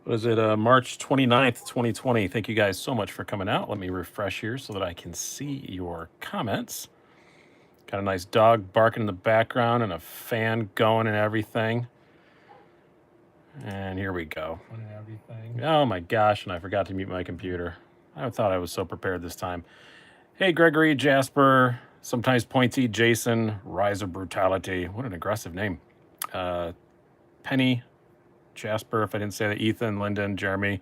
What is it? March 29th, 2020. Thank you guys so much for coming out. Let me refresh here so that I can see your comments. Got a nice dog barking in the background and a fan going and everything. And here we go. Oh my gosh, and I forgot to mute my computer. I thought I was so prepared this time. Hey, Gregory, Jasper, sometimes Pointy, Jason, Rise of Brutality. What an aggressive name. Penny, Jasper, if I didn't say that, Ethan, Lyndon, Jeremy.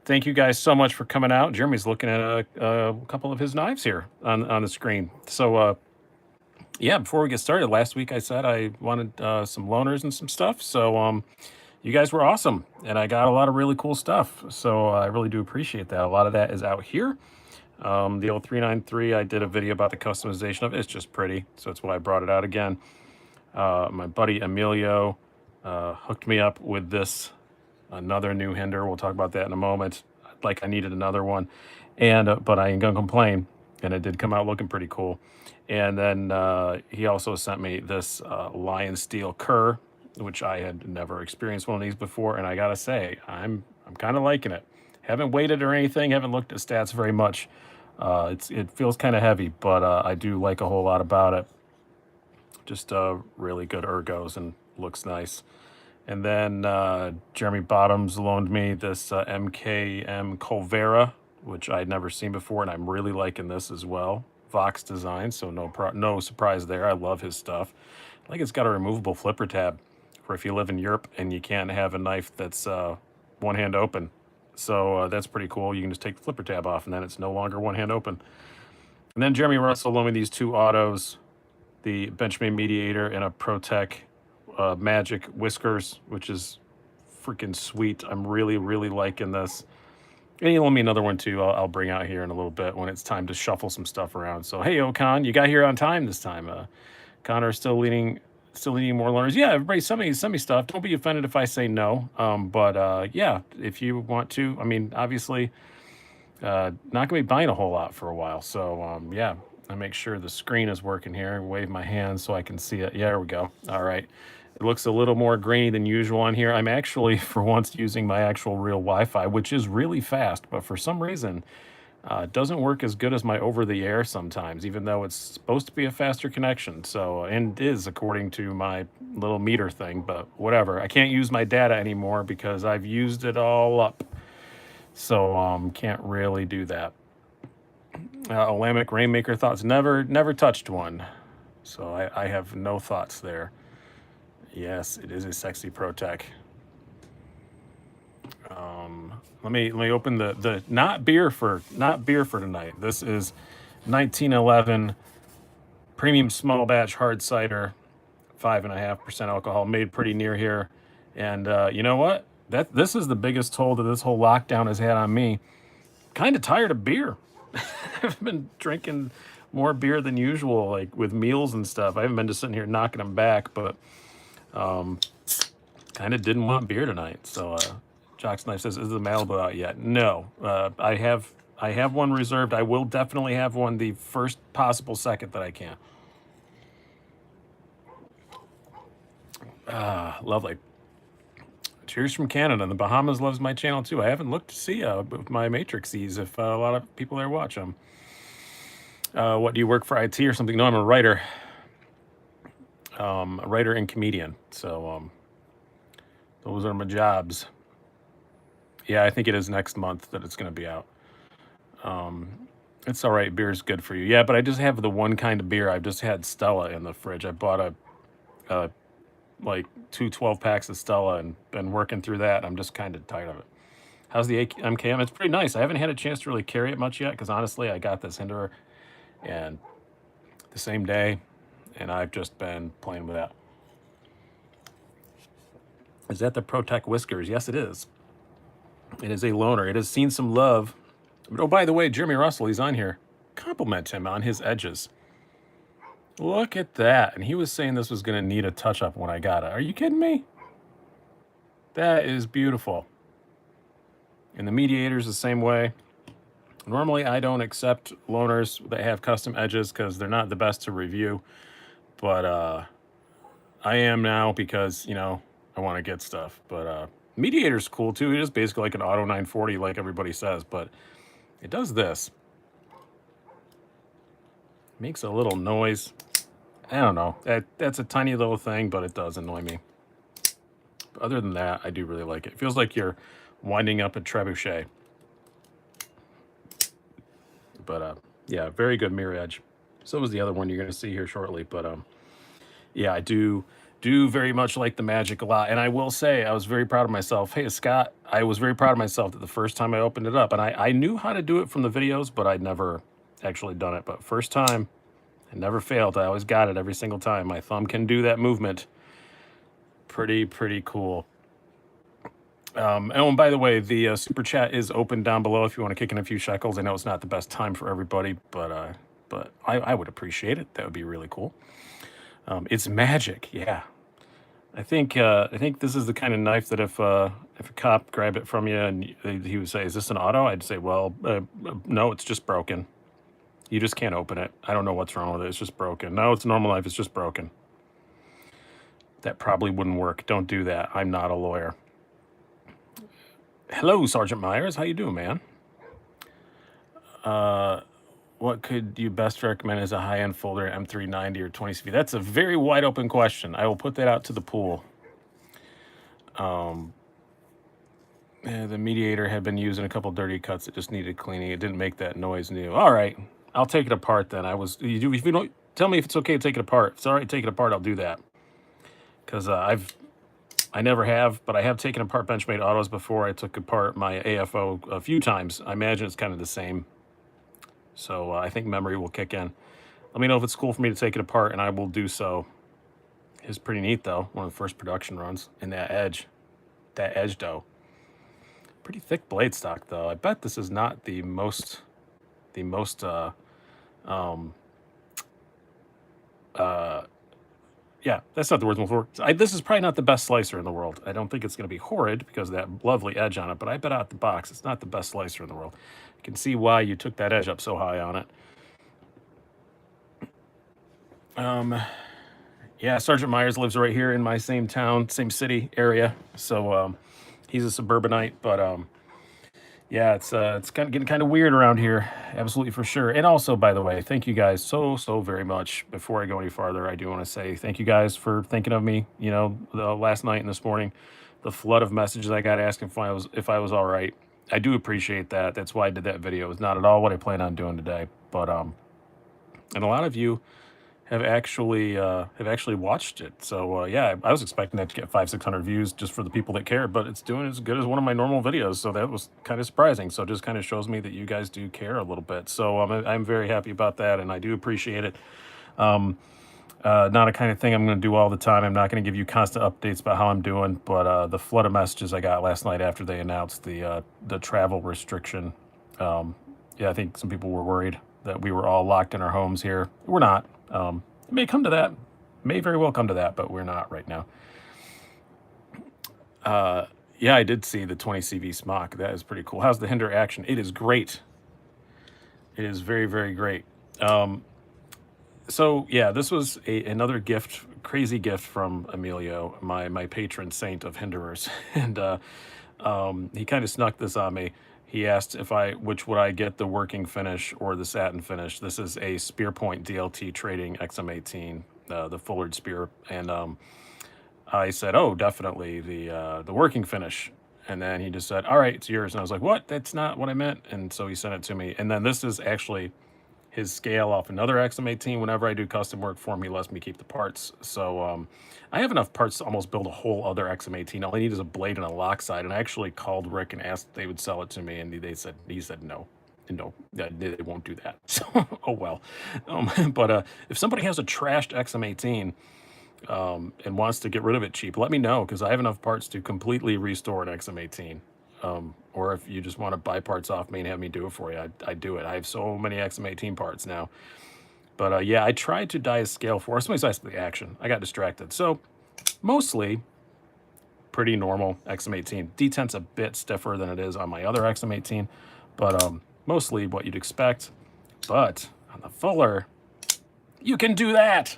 Thank you guys so much for coming out. Jeremy's looking at a couple of his knives here on the screen. So, yeah, before we get started, last week I said I wanted some loaners and some stuff. So, you guys were awesome, and I got a lot of really cool stuff. So I really do appreciate that. A lot of that is out here. The old 393, I did a video about the customization of it. It's just pretty, so that's why I brought it out again. My buddy Emilio hooked me up with this, another new hinder. We'll talk about that in a moment. Like I needed another one, and but I ain't gonna complain. And it did come out looking pretty cool. And then he also sent me this Lion Steel Kerr, which I had never experienced one of these before, and I gotta say, I'm kind of liking it. Haven't weighted or anything. Haven't looked at stats very much. It feels kind of heavy, but I do like a whole lot about it. Just really good ergos and looks nice. And then Jeremy Bottoms loaned me this MKM Colvera, which I'd never seen before, and I'm really liking this as well. Vox design, so no surprise there. I love his stuff. Like it's got a removable flipper tab for if you live in Europe and you can't have a knife that's one hand open. So that's pretty cool. You can just take the flipper tab off, and then it's no longer one hand open. And then Jeremy Russell loaned me these two autos, the Benchmade Mediator and a ProTech Magic Whiskers, which is freaking sweet. I'm really, really liking this. And he loaned me another one too. I'll bring out here in a little bit when it's time to shuffle some stuff around. So hey, Ocon, you got here on time this time. Connor still leading more learners. Yeah, everybody send me stuff. Don't be offended if I say no. But yeah, if you want to, I mean, obviously, not gonna be buying a whole lot for a while. So yeah, I make sure the screen is working here. Wave my hand so I can see it. Yeah, there we go. All right. It looks a little more grainy than usual on here. I'm actually, for once, using my actual real Wi-Fi, which is really fast, but for some reason, it doesn't work as good as my over-the-air sometimes, even though it's supposed to be a faster connection. So, and is according to my little meter thing, but whatever. I can't use my data anymore because I've used it all up. So, can't really do that. Olamic Rainmaker thoughts, never touched one. So I have no thoughts there. Yes, it is a sexy ProTech. Let me open the not beer for tonight. This is 1911 premium small batch hard cider, 5.5% alcohol, made pretty near here. And you know what? This is the biggest toll that this whole lockdown has had on me. Kind of tired of beer. I've been drinking more beer than usual, like with meals and stuff. I haven't been just sitting here knocking them back, but kind of didn't want beer tonight. So Jock's Knife says, is the Malibu out yet? No. I have one reserved. I will definitely have one the first possible second that I can. Lovely. Cheers from Canada. The Bahamas loves my channel too. I haven't looked to see with my Matrixies if a lot of people there watch them. What do you work for IT or something? No, I'm a writer. A writer and comedian. So those are my jobs. Yeah, I think it is next month that it's going to be out. It's all right. Beer's good for you. Yeah, but I just have the one kind of beer. I've just had Stella in the fridge. I bought like 2 12-packs of Stella and been working through that. I'm just kind of tired of it. How's the MKM? It's pretty nice. I haven't had a chance to really carry it much yet because honestly, I got this hinder and the same day, and I've just been playing with that. Is that the ProTech Whiskers? Yes, it is. It is a loaner. It has seen some love. But, oh, by the way, Jeremy Russell, he's on here. Compliment him on his edges. Look at that. And he was saying this was going to need a touch-up when I got it. Are you kidding me? That is beautiful. And the Mediator's the same way. Normally, I don't accept loaners that have custom edges because they're not the best to review. But I am now because, you know, I want to get stuff. But Mediator's cool too. It is basically like an auto 940 like everybody says, but it does this. Makes a little noise. I don't know. That's a tiny little thing, but it does annoy me. But other than that, I do really like it. It feels like you're winding up a trebuchet. But yeah, very good mirror edge. So was the other one you're going to see here shortly. But yeah, I do very much like the Magic a lot. And I will say, I was very proud of myself. Hey, Scott, I was very proud of myself that the first time I opened it up, and I knew how to do it from the videos, but I'd never actually done it. But first time, I never failed. I always got it every single time. My thumb can do that movement. Pretty cool. Oh, and by the way, the super chat is open down below if you want to kick in a few shekels. I know it's not the best time for everybody, but I would appreciate it. That would be really cool. It's magic, yeah. I think this is the kind of knife that if a cop grabbed it from you and he would say, "Is this an auto?" I'd say, "Well, no, it's just broken. You just can't open it. I don't know what's wrong with it. It's just broken. No, it's a normal knife. It's just broken." That probably wouldn't work. Don't do that. I'm not a lawyer. Hello, Sergeant Myers. How you doing, man? What could you best recommend as a high-end folder, M390 or 20CV? That's a very wide open question. I will put that out to the pool. Yeah, the Mediator had been using a couple dirty cuts that just needed cleaning. It didn't make that noise new. All right, I'll take it apart then. If you don't tell me if it's okay to take it apart. If it's all right to take it apart, I'll do that. Because I never have, but I have taken apart Benchmade autos before. I took apart my AFO a few times. I imagine it's kind of the same. So I think memory will kick in. Let me know if it's cool for me to take it apart, and I will do so. It's pretty neat, though. One of the first production runs. And that edge though. Pretty thick blade stock, though. I bet this is not the most, yeah, that's not the word I'm looking for. This is probably not the best slicer in the world. I don't think it's going to be horrid because of that lovely edge on it, but I bet out the box it's not the best slicer in the world. You can see why you took that edge up so high on it. Yeah, Sergeant Myers lives right here in my same town, same city area. So he's a suburbanite, but yeah, it's kind of getting kind of weird around here. Absolutely, for sure. And also, by the way, thank you guys so very much. Before I go any farther, I do want to say thank you guys for thinking of me. You know, the last night and this morning, the flood of messages I got asking if I was all right. I do appreciate that. That's why I did that video. It's not at all what I plan on doing today. But and a lot of you have actually watched it. So yeah, I was expecting that to get 500-600 views just for the people that care, but it's doing as good as one of my normal videos. So that was kind of surprising. So it just kind of shows me that you guys do care a little bit. So I'm very happy about that, and I do appreciate it. Not a kind of thing I'm going to do all the time. I'm not going to give you constant updates about how I'm doing, but the flood of messages I got last night after they announced the travel restriction. Yeah, I think some people were worried that we were all locked in our homes here. We're not. It may come to that. May very well come to that, but we're not right now. Yeah, I did see the 20 CV smock. That is pretty cool. How's the Hinder action? It is great. It is very great. So yeah, this was another gift, crazy gift from Emilio, my patron saint of Hinderers, and he kind of snuck this on me. He asked which would I get, the working finish or the satin finish. This is a Spearpoint DLT Trading XM18, the Fullard spear, and I said, "Oh, definitely the working finish." And then he just said, "All right, it's yours." And I was like, "What? That's not what I meant." And so he sent it to me. And then this is actually his scale off another XM18. Whenever I do custom work for him, he lets me keep the parts. So I have enough parts to almost build a whole other XM18. All I need is a blade and a lock side. And I actually called Rick and asked if they would sell it to me, and he said no. No, they won't do that. So, oh well. But if somebody has a trashed XM18 and wants to get rid of it cheap, let me know, because I have enough parts to completely restore an XM18. Or if you just want to buy parts off me and have me do it for you, I do it. I have so many XM18 parts now. But yeah, I tried to die a scale 4. Somebody's asked the action. I got distracted. So mostly pretty normal XM18. D10's a bit stiffer than it is on my other XM18, but mostly what you'd expect. But on the Fuller, you can do that.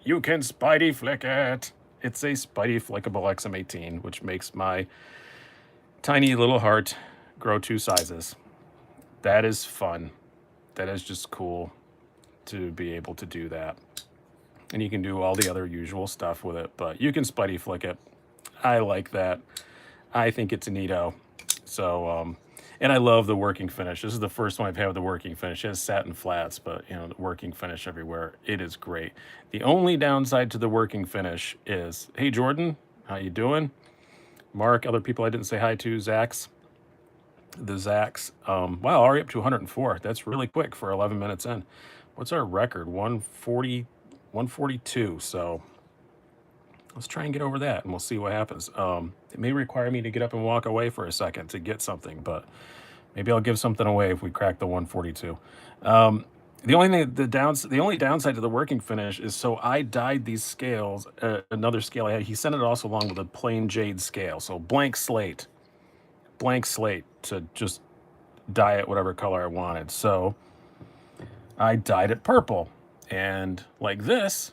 You can Spidey flick it. It's a Spidey Flickable XM18, which makes my tiny little heart grow 2 sizes. That is fun. That is just cool to be able to do that. And you can do all the other usual stuff with it, but you can Spidey flick it. I like that. I think it's a neato. So, and I love the working finish. This is the first one I've had with the working finish. It has satin flats, but you know, the working finish everywhere. It is great. The only downside to the working finish is, hey Jordan, how you doing? Mark, other people I didn't say hi to, the Zacks. Wow, already up to 104. That's really quick for 11 minutes in. What's our record? 140, 142. So let's try and get over that, and we'll see what happens. It may require me to get up and walk away for a second to get something, but maybe I'll give something away if we crack the 142. The only downside to the working finish is, so I dyed these scales. Another scale I had, he sent it also along with a plain jade scale, so blank slate to just dye it whatever color I wanted. So I dyed it purple, and like this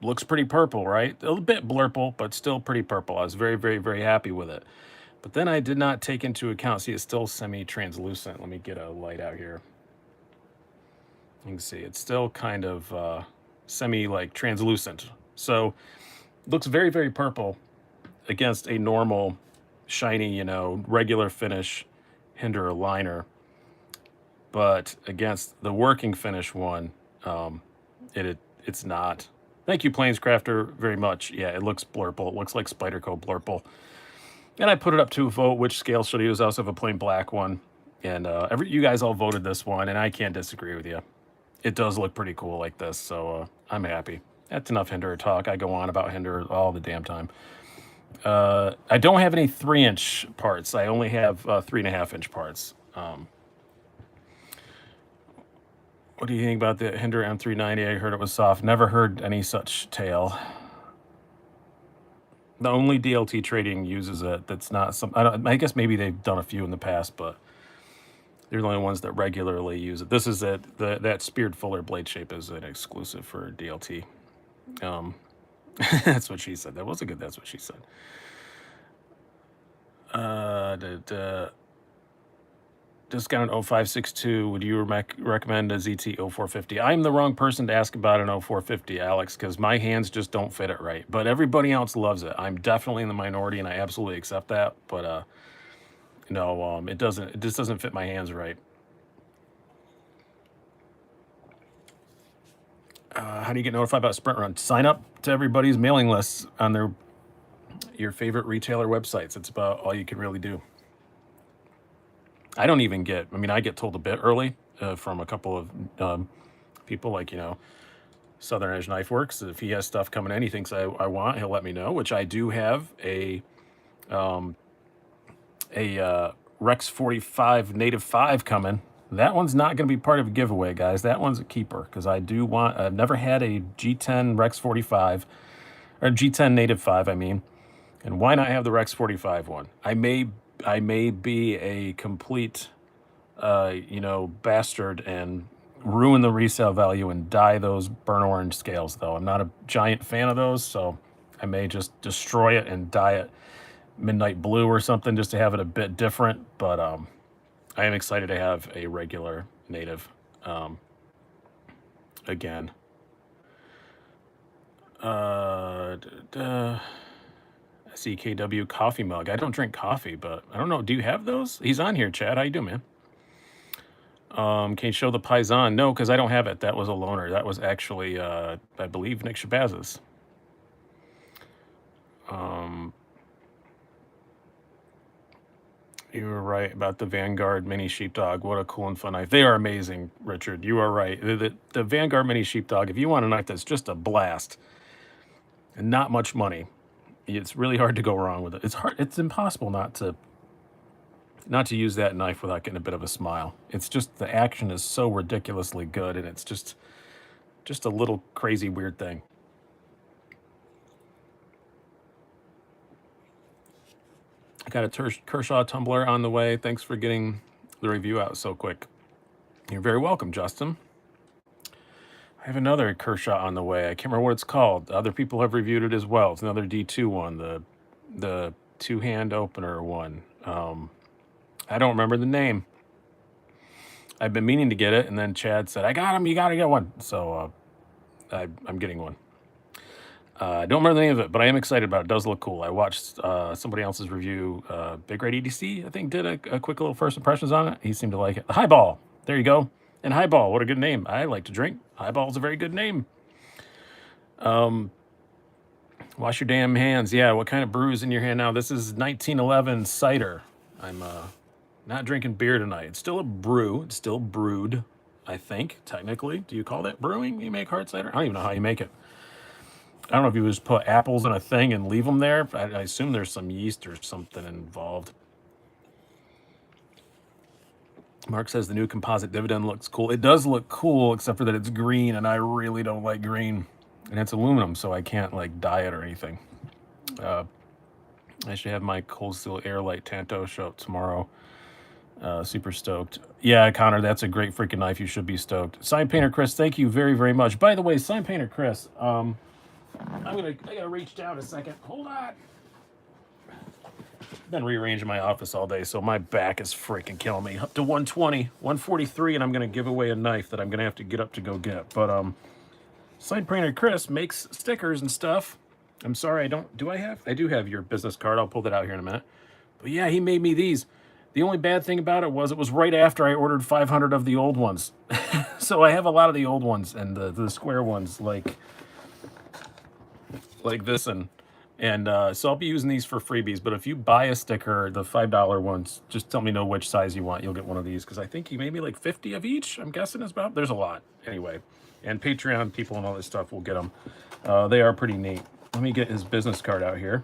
looks pretty purple, right? A little bit blurple, but still pretty purple. I was very, very, very happy with it. But then I did not take into account, see, it's still semi-translucent. Let me get a light out here. You can see it's still kind of semi-like translucent. So looks very, very purple against a normal, shiny, regular finish Hinder liner. But against the working finish one, it's not. Thank you, Planescrafter, very much. Yeah, it looks blurple. It looks like Spyderco blurple. And I put it up to a vote. Which scale should I use? I also have a plain black one. And you guys all voted this one, and I can't disagree with you. It does look pretty cool like this, so I'm happy. That's enough Hinder talk. I go on about Hinder all the damn time. I don't have any 3-inch parts. I only have 3.5-inch parts. What do you think about the Hinder M390? I heard it was soft. Never heard any such tale. The only DLT trading uses it. That's not some. I guess maybe they've done a few in the past, but they're the only ones that regularly use it. This is it. That speared fuller blade shape is an exclusive for DLT. That's what she said. That was a good. That's what she said. Discount 0562. Would you recommend a ZT 0450? I'm the wrong person to ask about an 0450, Alex, because my hands just don't fit it right. But everybody else loves it. I'm definitely in the minority, and I absolutely accept that. But no, it doesn't. It just doesn't fit my hands right. How do you get notified about Sprint Run? Sign up to everybody's mailing lists on your favorite retailer websites. It's about all you can really do. I don't even get. I mean, I get told a bit early from a couple of people, like Southern Edge Knife Works. If he has stuff coming in, he thinks I want, he'll let me know. Which I do have a Rex 45 Native 5 coming. That one's not going to be part of a giveaway, guys. That one's a keeper, because I do want. I've never had a G10 Rex 45 or G10 Native 5. I mean, and why not have the Rex 45 one? I may be a complete, bastard and ruin the resale value and dye those burnt orange scales, though. I'm not a giant fan of those, so I may just destroy it and dye it midnight blue or something just to have it a bit different. But I am excited to have a regular native again. CKW coffee mug. I don't drink coffee, but I don't know. Do you have those? He's on here, Chad. How you doing, man? Can you show the Paisan? No, because I don't have it. That was a loaner. That was actually, I believe, Nick Shabaz's. You were right about the Vanguard Mini Sheepdog. What a cool and fun knife. They are amazing, Richard. You are right. The Vanguard Mini Sheepdog, if you want a knife that's just a blast and not much money, it's really hard to go wrong with it. It's impossible not to use that knife without getting a bit of a smile. It's just, the action is so ridiculously good, and it's just a little crazy weird thing. I got a Kershaw tumbler on the way. Thanks for getting the review out so quick. You're very welcome, Justin. I have another Kershaw on the way. I can't remember what it's called. Other people have reviewed it as well. It's another D2 one, the two-hand opener one. I don't remember the name. I've been meaning to get it, and then Chad said, "I got him. You got to get one." So I'm getting one. I don't remember the name of it, but I am excited about it. It does look cool. I watched somebody else's review. Big Red EDC, I think, did a quick little first impressions on it. He seemed to like it. The Highball. There you go. And Highball, what a good name. I like to drink. Highball is a very good name. Wash your damn hands. Yeah, what kind of brew is in your hand now? This is 1911 cider. I'm not drinking beer tonight. It's still a brew. It's still brewed, I think, technically. Do you call that brewing? You make hard cider? I don't even know how you make it. I don't know if you just put apples in a thing and leave them there. I assume there's some yeast or something involved. Mark says the new composite dividend looks cool. It does look cool, except for that it's green, and I really don't like green. And it's aluminum, so I can't like dye it or anything. I should have my Cold Steel Airlight Tanto show up tomorrow. Super stoked. Yeah, Connor, that's a great freaking knife. You should be stoked. Sign Painter Chris, thank you very, very much. By the way, Sign Painter Chris, I gotta reach down a second. Hold on. Been rearranging my office all day, so my back is freaking killing me. Up to 120, 143, and I'm gonna give away a knife that I'm gonna have to get up to go get. But Sign Painter Chris makes stickers and stuff. I'm sorry, I don't. Do I have? I do have your business card. I'll pull that out here in a minute. But yeah, he made me these. The only bad thing about it was right after I ordered 500 of the old ones. So I have a lot of the old ones and the square ones like this and so I'll be using these for freebies. But if you buy a sticker, the $5 ones, just tell me know which size you want. You'll get one of these because I think he made me like 50 of each. I'm guessing is about. There's a lot anyway. And Patreon people and all this stuff will get them. They are pretty neat. Let me get his business card out here.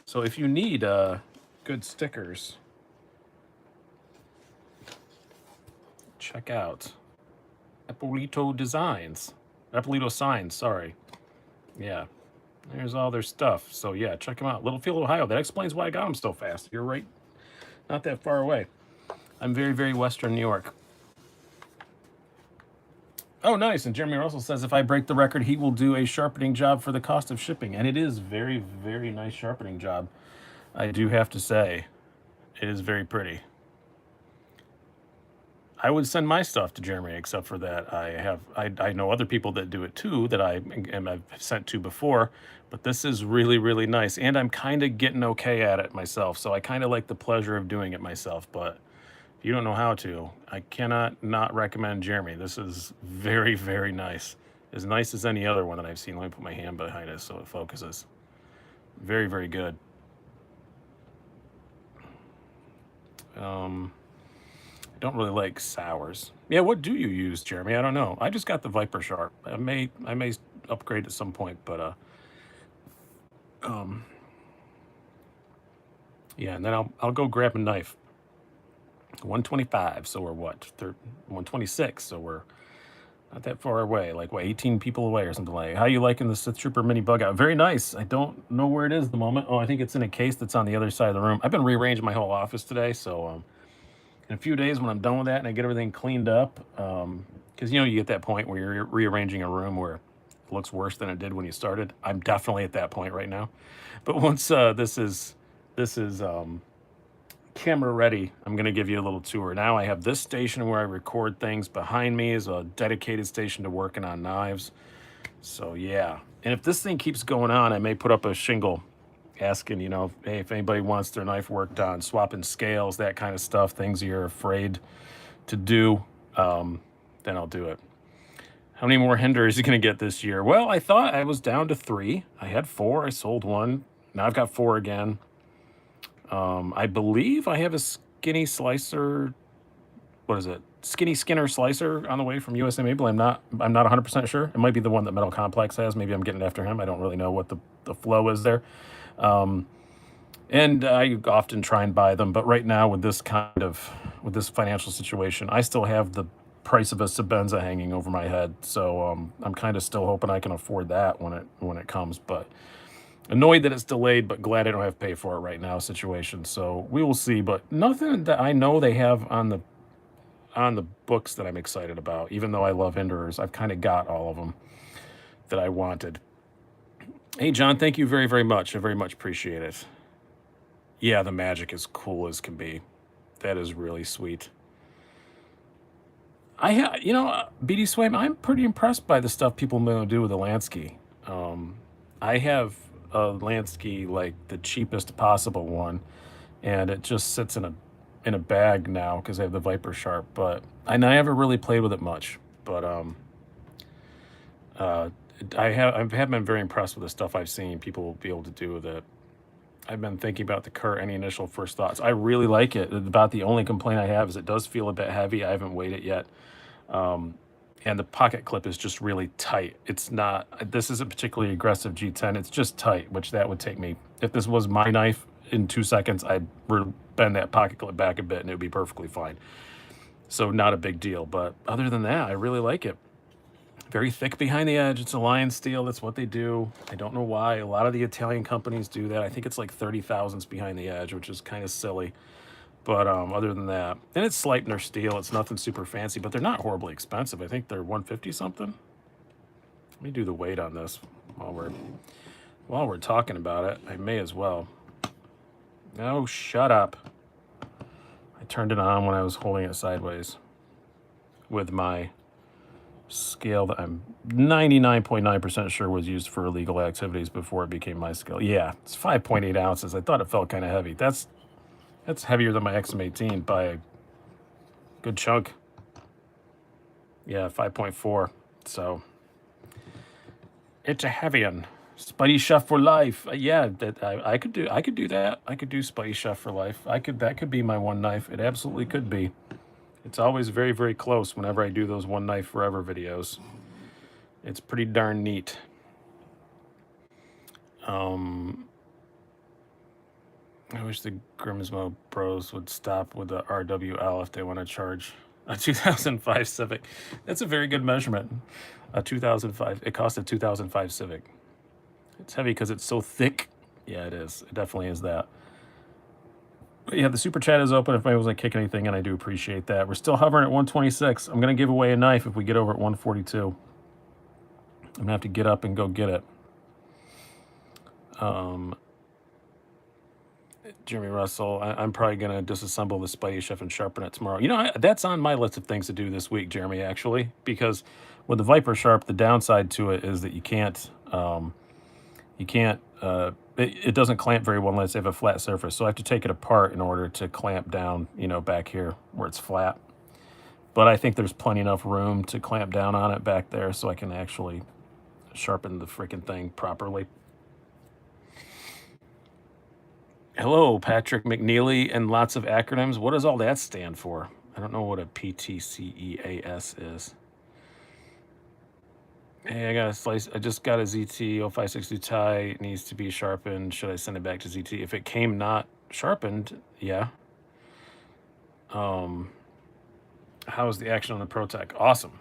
So if you need good stickers, check out Eppolito Designs. Eppolito Signs, sorry. Yeah, there's all their stuff. So yeah, check them out. Littlefield, Ohio. That explains why I got them so fast. You're right. Not that far away. I'm very, very Western New York. Oh, nice. And Jeremy Russell says, if I break the record, he will do a sharpening job for the cost of shipping. And it is very, very nice sharpening job. I do have to say, it is very pretty. I would send my stuff to Jeremy, except for that I know other people that do it too that I've sent to before, but this is really, really nice. And I'm kind of getting okay at it myself. So I kind of like the pleasure of doing it myself, but if you don't know how to, I cannot not recommend Jeremy. This is very, very nice. As nice as any other one that I've seen. Let me put my hand behind it so it focuses. Very, very good. I don't really like sours. Yeah, what do you use, Jeremy? I don't know. I just got the Viper Sharp. I may upgrade at some point, but yeah, and then I'll go grab a knife. 125, so we're what? 126, so we're not that far away. Like what, 18 people away or something like. How you liking the Sith Trooper mini bug out? Very nice. I don't know where it is at the moment. Oh, I think it's in a case that's on the other side of the room. I've been rearranging my whole office today, so in a few days when I'm done with that and I get everything cleaned up, because you get that point where you're rearranging a room where it looks worse than it did when you started. I'm definitely at that point right now. But once this is camera ready, I'm going to give you a little tour. Now I have this station where I record things. Behind me is a dedicated station to working on knives. So yeah, and if this thing keeps going on, I may put up a shingle asking, hey, if anybody wants their knife worked on, swapping scales, that kind of stuff, things you're afraid to do, then I'll do it. How many more Hinders are you going to get this year? Well, I thought I was down to 3. I had 4. I sold 1. Now I've got 4 again. I believe I have a skinny slicer. What is it? Skinny Skinner slicer on the way from USA Maple. I'm not 100% sure. It might be the one that Metal Complex has. Maybe I'm getting after him. I don't really know what the flow is there. And I often try and buy them, but right now with this financial situation, I still have the price of a Sabenza hanging over my head. So I'm kind of still hoping I can afford that when it comes, but annoyed that it's delayed, but glad I don't have to pay for it right now situation. So we will see, but nothing that I know they have on on the books that I'm excited about. Even though I love Hinderers, I've kind of got all of them that I wanted. Hey, John, thank you very, very much. I very much appreciate it. Yeah, the magic is cool as can be. That is really sweet. BD Swaim, I'm pretty impressed by the stuff people do with the Lansky. I have a Lansky, like the cheapest possible one, and it just sits in a bag now because I have the Viper Sharp. But I never really played with it much. But I have been very impressed with the stuff I've seen people be able to do with it. I've been thinking about the Kurt. Any initial first thoughts? I really like it. About the only complaint I have is it does feel a bit heavy. I haven't weighed it yet. And the pocket clip is just really tight. It's not, this isn't particularly aggressive G10. It's just tight, which that would take me, if this was my knife in 2 seconds, I'd bend that pocket clip back a bit and it would be perfectly fine. So not a big deal. But other than that, I really like it. Very thick behind the edge. It's a Lion steel. That's what they do. I don't know why. A lot of the Italian companies do that. I think it's like 30 thousandths behind the edge, which is kind of silly. But other than that, and it's Sleipner steel. It's nothing super fancy, but they're not horribly expensive. I think they're 150 something. Let me do the weight on this while we're talking about it. I may as well. No, shut up. I turned it on when I was holding it sideways with my scale that I'm 99.9% sure was used for illegal activities before it became my scale. Yeah, it's 5.8 ounces. I thought it felt kind of heavy. That's heavier than my XM18 by a good chunk. Yeah, 5.4. So it's a heavy one. Spidey Chef for life. Yeah, that I could do that. I could do Spidey Chef for life. That could be my one knife. It absolutely could be. It's always very, very close whenever I do those one knife forever videos. It's pretty darn neat. I wish the Grimsmo bros would stop with the RWL if they want to charge a 2005 Civic. That's a very good measurement. A 2005. It cost a 2005 Civic. It's heavy because it's so thick. Yeah, it is. It definitely is that. But yeah, the super chat is open if anybody was to kick anything, and I do appreciate that. We're still hovering at 126. I'm going to give away a knife if we get over at 142. I'm going to have to get up and go get it. Jeremy Russell, I'm probably going to disassemble the Spidey Chef and sharpen it tomorrow. You know, that's on my list of things to do this week, Jeremy, actually, because with the Viper Sharp, the downside to it is that it doesn't clamp very well unless they have a flat surface. So I have to take it apart in order to clamp down, back here where it's flat. But I think there's plenty enough room to clamp down on it back there so I can actually sharpen the freaking thing properly. Hello, Patrick McNeely and lots of acronyms. What does all that stand for? I don't know what a PTCEAS is. Hey, I just got a ZT 0562 tie. It needs to be sharpened. Should I send it back to ZT? If it came not sharpened, yeah. How's the action on the ProTech? Awesome.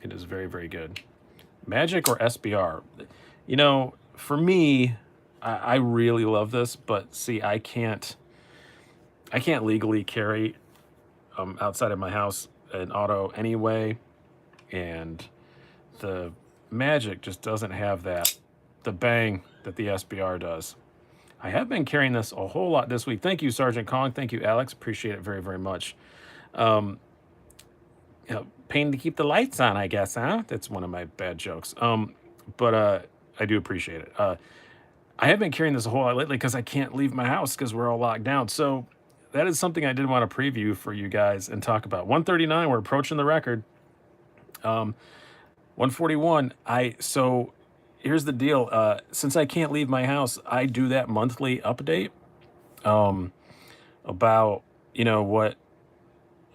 It is very, very good. Magic or SBR? For me, I really love this, but see, I can't legally carry outside of my house an auto anyway, and the Magic just doesn't have the bang that the SBR does. I have been carrying this a whole lot this week. Thank you, Sergeant Kong. Thank you, Alex. Appreciate it very, very much. Pain to keep the lights on, I guess, huh? That's one of my bad jokes. But I do appreciate it. I have been carrying this a whole lot lately because I can't leave my house because we're all locked down. So that is something I did want to preview for you guys and talk about. 139, we're approaching the record. 141, so here's the deal. Since I can't leave my house, I do that monthly update about,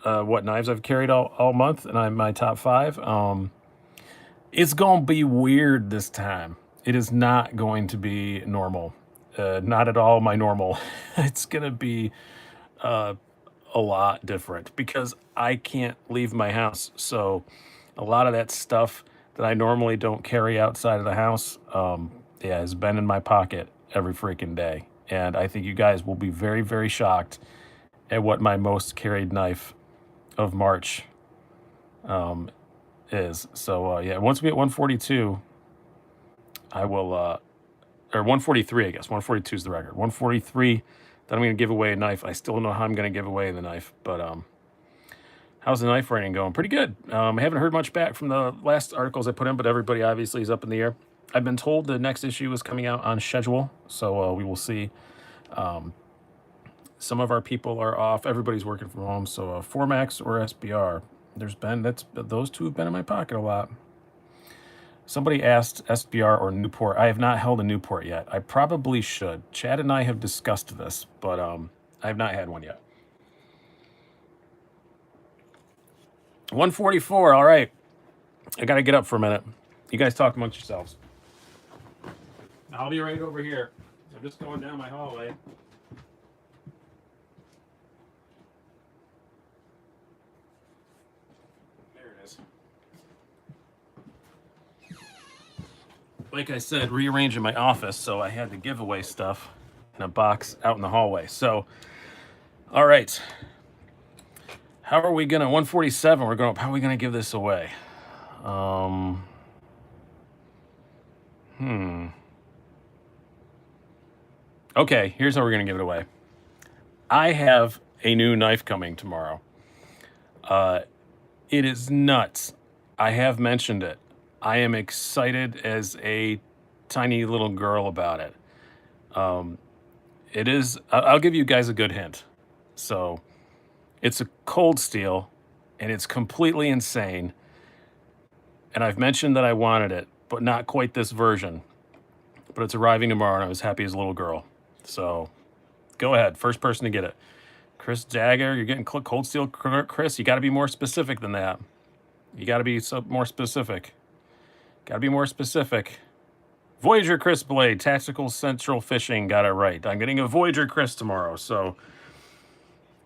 what knives I've carried all month, and I'm my top 5. It's going to be weird this time. It is not going to be normal. Not at all my normal. It's going to be a lot different because I can't leave my house. So a lot of that stuff that I normally don't carry outside of the house, has been in my pocket every freaking day. And I think you guys will be very, very shocked at what my most carried knife of March is. So yeah, once we hit 142, I will or 143, I guess. 142 is the record. 143, then I'm going to give away a knife. I still don't know how I'm going to give away the knife, but how's the knife rating going? Pretty good. I haven't heard much back from the last articles I put in, but everybody obviously is up in the air. I've been told the next issue is coming out on schedule, so we will see. Some of our people are off. Everybody's working from home, so Formax or SBR. Those two have been in my pocket a lot. Somebody asked SBR or Newport. I have not held a Newport yet. I probably should. Chad and I have discussed this, but I have not had one yet. 144. All right. I got to get up for a minute. You guys talk amongst yourselves. I'll be right over here. I'm just going down my hallway. There it is. Like I said, rearranging my office, so I had to give away stuff in a box out in the hallway. So, all right. How are we gonna 147? How are we gonna give this away? Okay, here's how we're gonna give it away. I have a new knife coming tomorrow. It is nuts. I have mentioned it. I am excited as a tiny little girl about it. It is. I'll give you guys a good hint. So, it's a cold steel, and it's completely insane. And I've mentioned that I wanted it, but not quite this version. But it's arriving tomorrow, and I was happy as a little girl. So, go ahead. First person to get it. Chris Dagger, you're getting cold steel, Chris. You got to be more specific than that. You got to be more specific. Got to be more specific. Voyager Chris Blade, Tactical Central Fishing, got it right. I'm getting a Voyager Chris tomorrow, so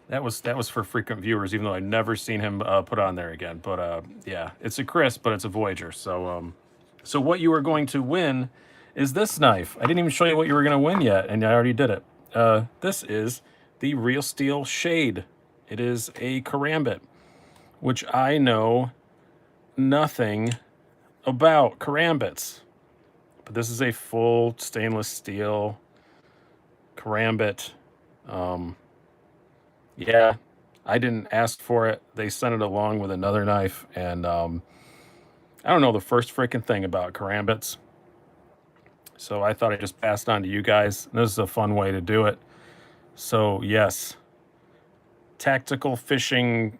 that was for frequent viewers, even though I've never seen him put on there again. But yeah, it's a Chris, but it's a Voyager. So so what you are going to win is this knife. I didn't even show you what you were going to win yet, and I already did it. This is the Real Steel Shade. It is a karambit, which I know nothing about karambits. But this is a full stainless steel karambit. Yeah, I didn't ask for it. They sent it along with another knife, and I don't know the first freaking thing about karambits. So I thought I just passed on to you guys. This is a fun way to do it. So yes, Tactical Fishing,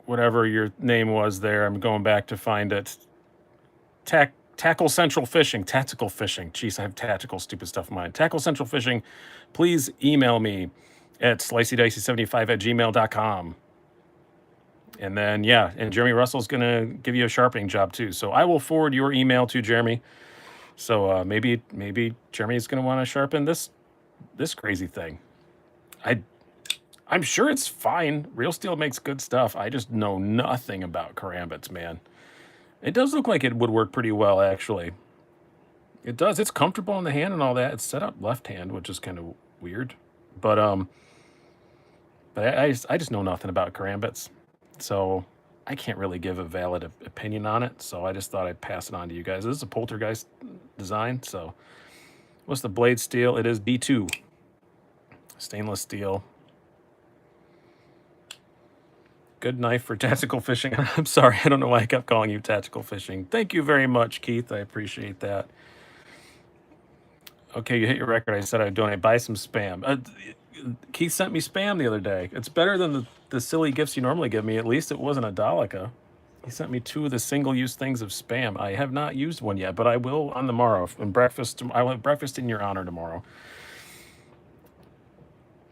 whatever your name was there. I'm going back to find it. Tackle Central Fishing, Tactical Fishing. Jeez, I have tactical stupid stuff in mind. Tackle Central Fishing, please email me at slicydicey75@gmail.com. And then, yeah, and Jeremy Russell's going to give you a sharpening job too. So I will forward your email to Jeremy. So maybe Jeremy's going to want to sharpen this crazy thing. I'm sure it's fine. Real Steel makes good stuff. I just know nothing about karambits, man. It does look like it would work pretty well, actually. It does. It's comfortable in the hand and all that. It's set up left hand, which is kind of weird. But I just know nothing about karambits, so I can't really give a valid opinion on it. So I just thought I'd pass it on to you guys. This is a Poltergeist design. So what's the blade steel? It is D2 stainless steel. Good knife for tactical fishing. I'm sorry, I don't know why I kept calling you tactical fishing. Thank you very much, Keith. I appreciate that. Okay, you hit your record. I said I'd donate. Buy some spam. Keith sent me spam the other day. It's better than the silly gifts you normally give me. At least it wasn't a Daleka. He sent me 2 of the single-use things of spam. I have not used one yet, but I will on the morrow. I will have breakfast in your honor tomorrow.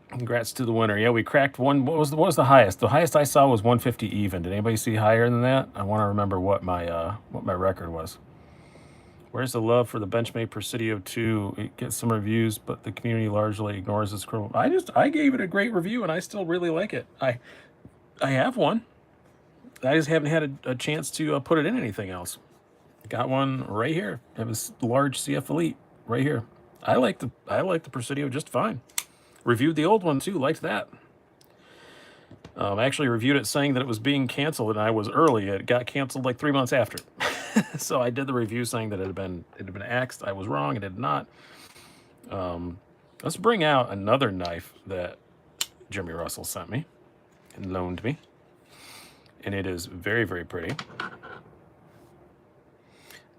Congrats to the winner. Yeah, we cracked one. What was the highest? The highest I saw was 150 even. Did anybody see higher than that? I want to remember what my record was. Where's the love for the Benchmade Presidio 2? It gets some reviews, but the community largely ignores this. I gave it a great review, and I still really like it. I have one. I just haven't had a chance to put it in anything else. Got one right here. It was large CF Elite right here. I like the Presidio just fine. Reviewed the old one too. Liked that. I actually reviewed it saying that it was being canceled, and I was early. It got canceled like 3 months after. So I did the review saying that it had been axed. I was wrong. It had not. Um, let's bring out another knife that Jeremy Russell sent me and loaned me, and it is very, very pretty.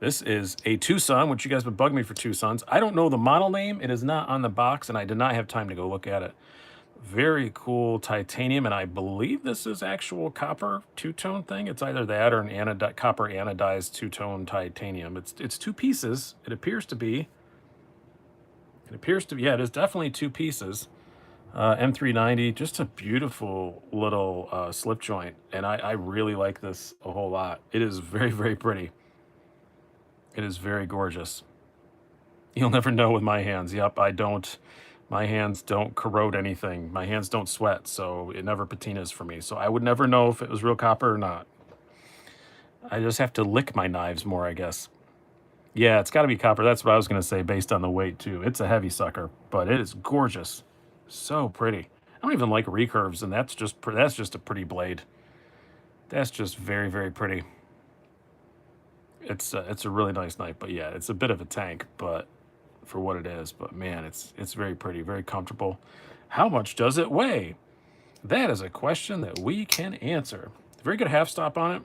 This is a Tucson, which you guys would bug me for Tucsons. I don't know the model name. It is not on the box, and I did not have time to go look at it. Very cool titanium, and I believe this is actual copper two-tone thing. It's either that or an copper anodized two-tone titanium. It's two pieces. It appears to be. Yeah, it is definitely two pieces. M390, just a beautiful little slip joint, and I really like this a whole lot. It is very, very pretty. It is very gorgeous. You'll never know with my hands. Yep, I don't. My hands don't corrode anything. My hands don't sweat, so it never patinas for me. So I would never know if it was real copper or not. I just have to lick my knives more, I guess. Yeah, it's got to be copper. That's what I was going to say based on the weight, too. It's a heavy sucker, but it is gorgeous. So pretty. I don't even like recurves, and that's just a pretty blade. That's just very, very pretty. It's a really nice knife, but yeah, it's a bit of a tank, but for what it is. But man, it's very pretty, very comfortable. How much does it weigh? That is a question that we can answer. Very good half stop on it.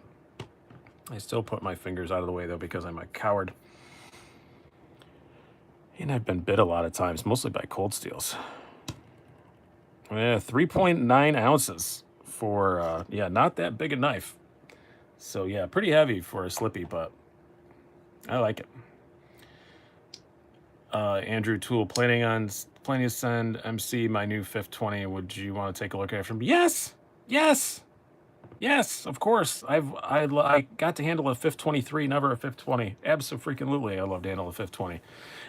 I still put my fingers out of the way though because I'm a coward. And I've been bit a lot of times, mostly by cold steels. 3.9 ounces for yeah, not that big a knife. So yeah, pretty heavy for a slippy, but I like it. Andrew Toole, planning to send MC my new 520. Would you want to take a look at it from? Yes, yes, yes. Of course. I got to handle a 523, never a 520. Absolutely, I love to handle a 520. I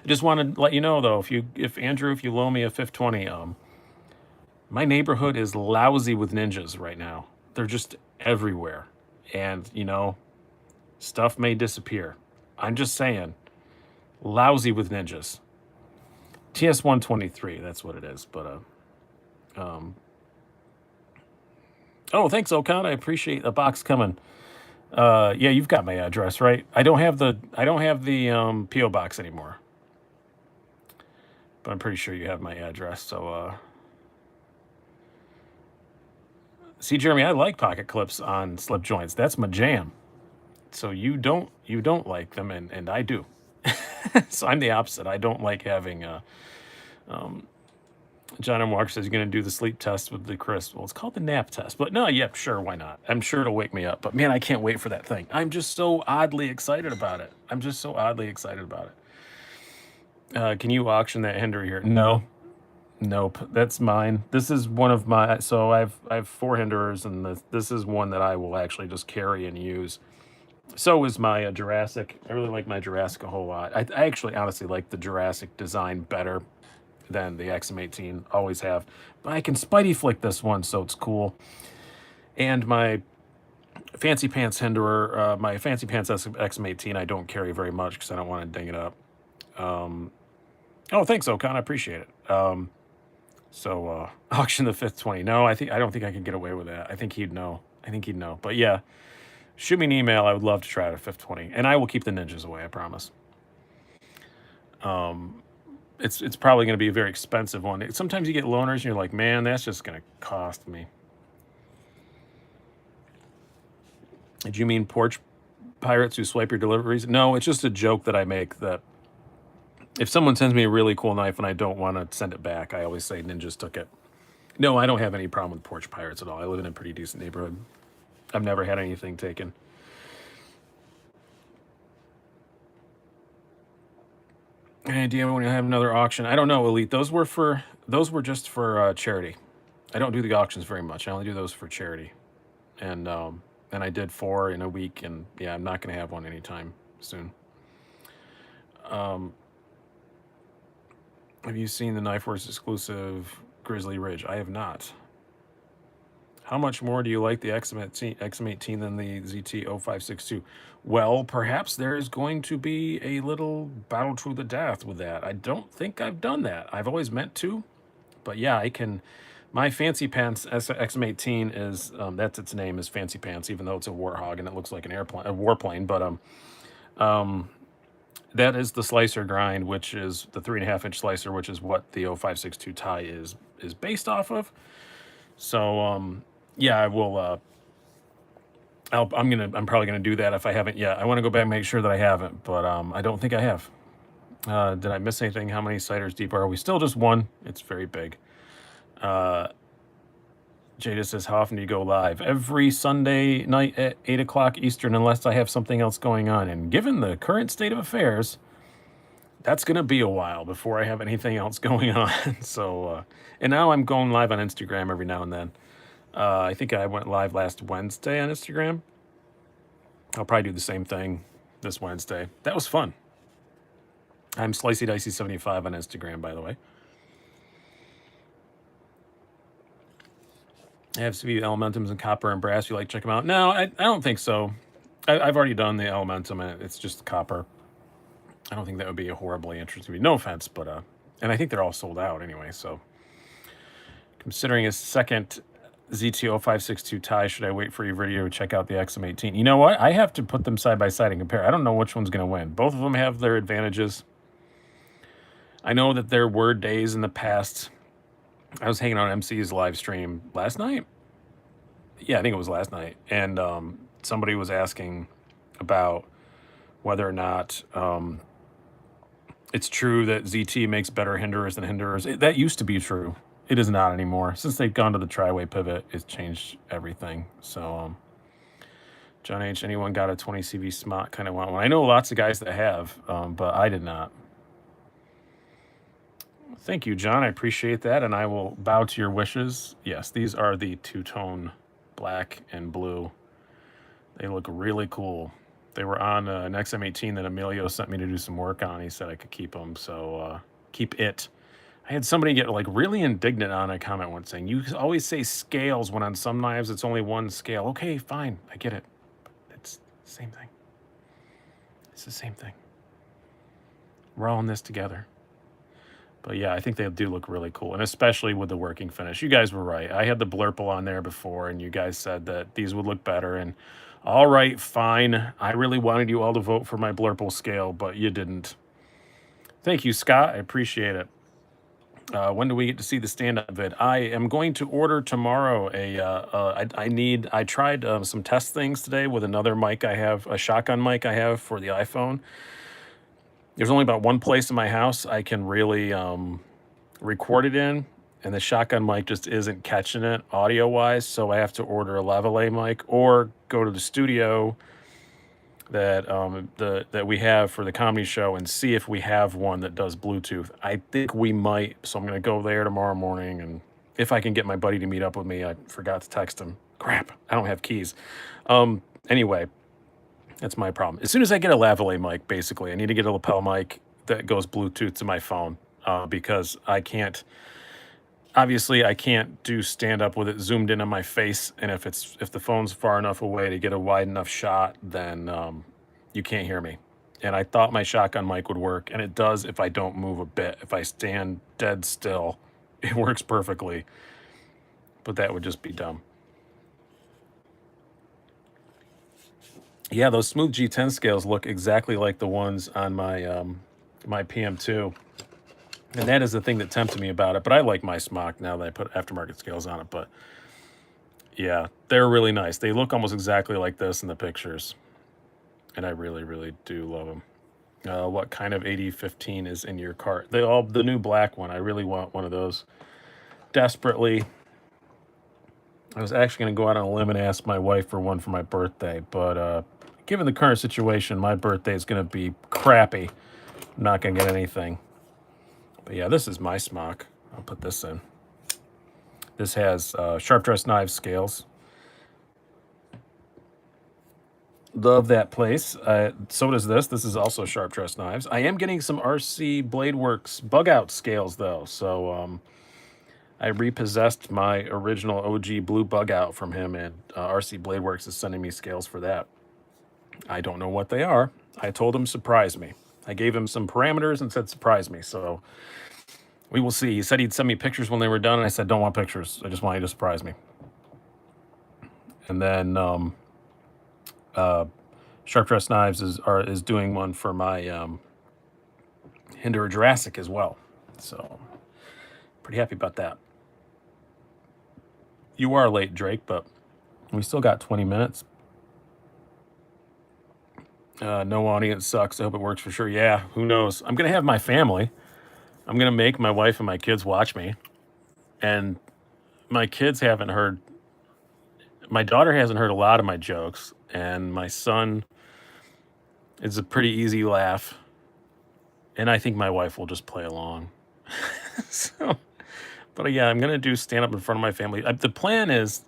just want to let you know though, if Andrew, if you loan me a 520, my neighborhood is lousy with ninjas right now. They're just everywhere, and stuff may disappear. I'm just saying. Lousy with ninjas. TS123, that's what it is. But oh, thanks, Ocon. I appreciate a box coming. Yeah, you've got my address, right? I don't have the PO box anymore, but I'm pretty sure you have my address. So see, Jeremy, I like pocket clips on slip joints. That's my jam. So you don't like them, and I do. So I'm the opposite. I don't like having John M. Walker says he's going to do the sleep test with the Chris. Well, it's called the nap test. But no, yeah, sure, why not? I'm sure it'll wake me up. But man, I can't wait for that thing. I'm just so oddly excited about it. Can you auction that Hendry here? No. Nope. That's mine. This is one of my, so I've 4 Hinderers, and this is one that I will actually just carry and use. So is my Jurassic. I really like my Jurassic a whole lot. I actually honestly like the Jurassic design better than the XM18. Always have. But I can Spidey flick this one, so it's cool. And my Fancy Pants Hinderer, my Fancy Pants XM18, I don't carry very much because I don't want to ding it up. Oh, thanks, Ocon. I appreciate it. So auction the 520. No, I don't think I can get away with that. I think he'd know. But yeah. Shoot me an email. I would love to try it at 520, and I will keep the ninjas away. I promise. It's probably going to be a very expensive one. Sometimes you get loaners, and you're like, man, that's just going to cost me. Did you mean porch pirates who swipe your deliveries? No, it's just a joke that I make that if someone sends me a really cool knife and I don't want to send it back, I always say ninjas took it. No, I don't have any problem with porch pirates at all. I live in a pretty decent neighborhood. I've never had anything taken. Any idea when you have another auction? I don't know, Elite. Those were just for charity. I don't do the auctions very much. I only do those for charity. And I did 4 in a week, and yeah, I'm not going to have one anytime soon. Have you seen the Knife Works exclusive Grizzly Ridge? I have not. How much more do you like the XM18 than the ZT0562? Well, perhaps there is going to be a little battle to the death with that. I don't think I've done that. I've always meant to, but yeah, I can. My Fancy Pants XM18 is that's its name is Fancy Pants, even though it's a Warthog and it looks like an airplane, a warplane. But um, that is the slicer grind, which is the 3.5 inch slicer, which is what the 0562 tie is based off of. So yeah, I will. I'm probably gonna do that if I haven't yet. I want to go back and make sure that I haven't, but I don't think I have. Did I miss anything? How many ciders deep are we? Still just one. It's very big. Jada says, how often do you go live? Every Sunday night at 8 o'clock Eastern, unless I have something else going on. And given the current state of affairs, that's going to be a while before I have anything else going on. So, and now I'm going live on Instagram every now and then. I think I went live last Wednesday on Instagram. I'll probably do the same thing this Wednesday. That was fun. I'm Slicey Dicey 75 on Instagram, by the way. I have some elementums in copper and brass. You like check them out? No, I don't think so. I've already done the elementum, and it's just copper. I don't think that would be a horribly interesting. No offense, but and I think they're all sold out anyway. So, considering a second ZT0562 tie, should I wait for your video to check out the XM18? You know what? I have to put them side by side and compare. I don't know which one's going to win. Both of them have their advantages. I know that there were days in the past. I was hanging on MC's live stream last night. Yeah, I think it was last night. And somebody was asking about whether or not it's true that ZT makes better hinderers than hinderers. That used to be true. It is not anymore. Since they've gone to the tri-way pivot, it's changed everything. So, John H., anyone got a 20 CV Smot kind of want one? I know lots of guys that have, but I did not. Thank you, John. I appreciate that, and I will bow to your wishes. Yes, these are the two-tone black and blue. They look really cool. They were on an XM18 that Emilio sent me to do some work on. He said I could keep them, so keep it. I had somebody get like really indignant on a comment once saying, you always say scales when on some knives it's only one scale. Okay, fine, I get it. But it's the same thing. It's the same thing. We're all in this together. But yeah, I think they do look really cool, and especially with the working finish. You guys were right. I had the blurple on there before, and you guys said that these would look better. And all right, fine. I really wanted you all to vote for my blurple scale, but you didn't. Thank you, Scott. I appreciate it. When do we get to see the stand-up vid? I am going to order tomorrow I tried some test things today with another mic I have, a shotgun mic I have for the iPhone. There's only about one place in my house I can really record it in, and the shotgun mic just isn't catching it audio-wise, so I have to order a lavalier mic or go to the studio that that we have for the comedy show and see if we have one that does Bluetooth. I think we might, so I'm going to go there tomorrow morning, and if I can get my buddy to meet up with me. I forgot to text him. Crap, I don't have keys. Anyway, that's my problem. As soon as I get a lavalier mic, basically, I need to get a lapel mic that goes Bluetooth to my phone because I can't, obviously, I can't do stand-up with it zoomed in on my face, and if the phone's far enough away to get a wide enough shot, then you can't hear me. And I thought my shotgun mic would work, and it does if I don't move a bit. If I stand dead still, it works perfectly. But that would just be dumb. Yeah, those smooth G10 scales look exactly like the ones on my my PM2. And that is the thing that tempted me about it. But I like my Smock now that I put aftermarket scales on it. But yeah, they're really nice. They look almost exactly like this in the pictures. And I really, really do love them. What kind of 8015 is in your cart? The new black one. I really want one of those desperately. I was actually going to go out on a limb and ask my wife for one for my birthday. But given the current situation, my birthday is going to be crappy. I'm not going to get anything. But yeah, this is my Smock. I'll put this in. This has sharp dress knife scales. Love that place. So does this. This is also sharp dress knives. I am getting some RC Blade Works bug out scales though. So I repossessed my original OG blue bug out from him, and RC Blade Works is sending me scales for that. I don't know what they are. I told him surprise me. I gave him some parameters and said surprise me. So we will see. He said he'd send me pictures when they were done, and I said, don't want pictures. I just want you to surprise me. And then Sharp Dressed Knives is doing one for my Hinder Jurassic as well. So pretty happy about that. You are late, Drake, but we still got 20 minutes. No audience sucks. I hope it works for sure. Yeah, who knows? I'm going to have my family. I'm going to make my wife and my kids watch me. And my kids haven't heard, my daughter hasn't heard a lot of my jokes. And my son is a pretty easy laugh. And I think my wife will just play along. So, but yeah, I'm going to do stand up in front of my family. The plan is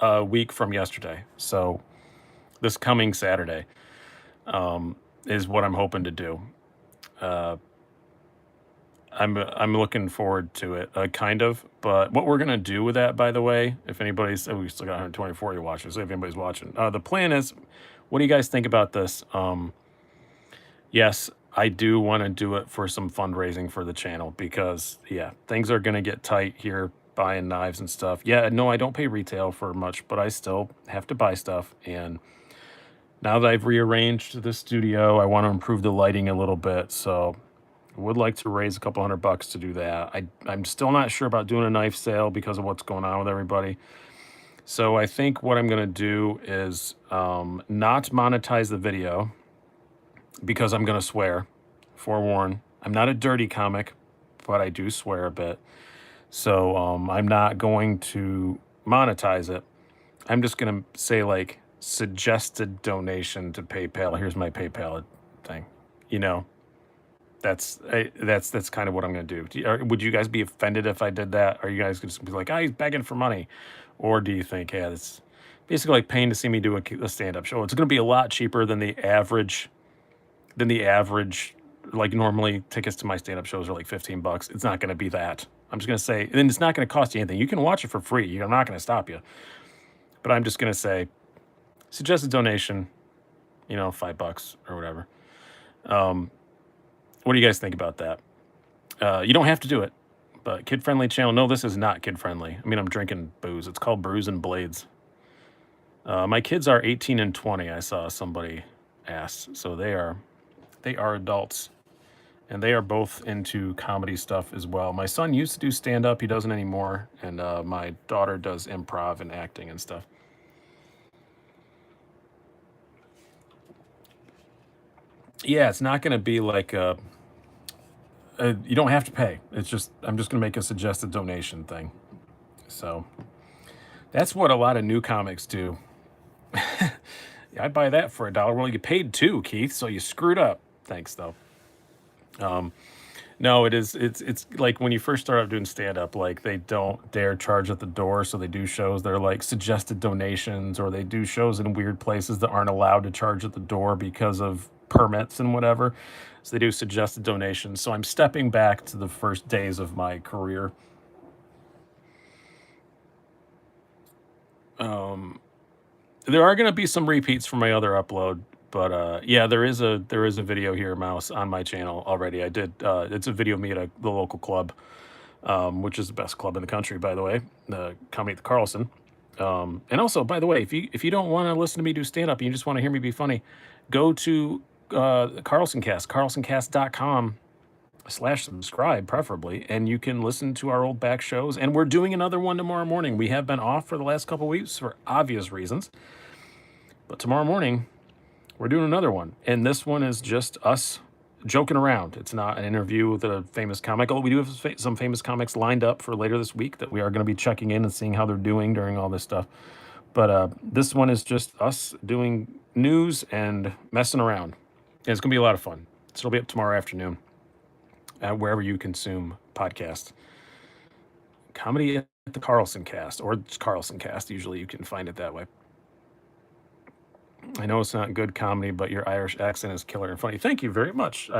a week from yesterday. So this coming Saturday is what I'm hoping to do. I'm looking forward to it, kind of. But what we're gonna do with that, by the way, if anybody's, we still got 124 you watching. So if anybody's watching, the plan is, what do you guys think about this? Yes, I do want to do it for some fundraising for the channel because yeah, things are gonna get tight here, buying knives and stuff. Yeah, no, I don't pay retail for much, but I still have to buy stuff. And now that I've rearranged the studio, I want to improve the lighting a little bit. So would like to raise a couple $100 to do that. I'm still not sure about doing a knife sale because of what's going on with everybody. So I think what I'm going to do is not monetize the video because I'm going to swear. Forewarn. I'm not a dirty comic, but I do swear a bit. So I'm not going to monetize it. I'm just going to say like suggested donation to PayPal. Here's my PayPal thing. You know, that's kind of what I'm going to do. Would you guys be offended if I did that? Are you guys going to be like, he's begging for money? Or do you think, yeah, it's basically like paying to see me do a stand-up show? It's going to be a lot cheaper than the average, like normally tickets to my stand-up shows are like $15. It's not going to be that. I'm just going to say, and it's not going to cost you anything. You can watch it for free. I'm not going to stop you. But I'm just going to say, suggested donation, $5 or whatever. What do you guys think about that? You don't have to do it, but kid-friendly channel. No, this is not kid-friendly. I mean, I'm drinking booze. It's called Brews and Blades. My kids are 18 and 20. I saw somebody ask, so they are adults, and they are both into comedy stuff as well. My son used to do stand-up. He doesn't anymore, and my daughter does improv and acting and stuff. Yeah, it's not going to be like you don't have to pay. It's just, I'm just going to make a suggested donation thing. So that's what a lot of new comics do. Yeah, I'd buy that for $1. Well, you paid $2, Keith, so you screwed up. Thanks, though. No, it's like when you first start out doing stand-up, like they don't dare charge at the door, so they do shows that are like suggested donations, or they do shows in weird places that aren't allowed to charge at the door because of permits and whatever. So they do suggested donations. So I'm stepping back to the first days of my career. There are going to be some repeats from my other upload, but yeah, there is a video here, Mouse, on my channel already. I did. It's a video of me at the local club, which is the best club in the country, by the way, the Comedy at the Carlson. And also, by the way, if you don't want to listen to me do stand up, you just want to hear me be funny, go to Carlson Cast, carlsoncast.com/subscribe, preferably, and you can listen to our old back shows. And we're doing another one tomorrow morning. We have been off for the last couple weeks for obvious reasons, but tomorrow morning we're doing another one, and this one is just us joking around. It's not an interview with a famous comic, although we do have some famous comics lined up for later this week that we are going to be checking in and seeing how they're doing during all this stuff. But this one is just us doing news and messing around. And it's going to be a lot of fun. So it'll be up tomorrow afternoon at wherever you consume podcasts. Comedy at the Carlson Cast, or just Carlson Cast. Usually you can find it that way. I know it's not good comedy, but your Irish accent is killer and funny. Thank you very much.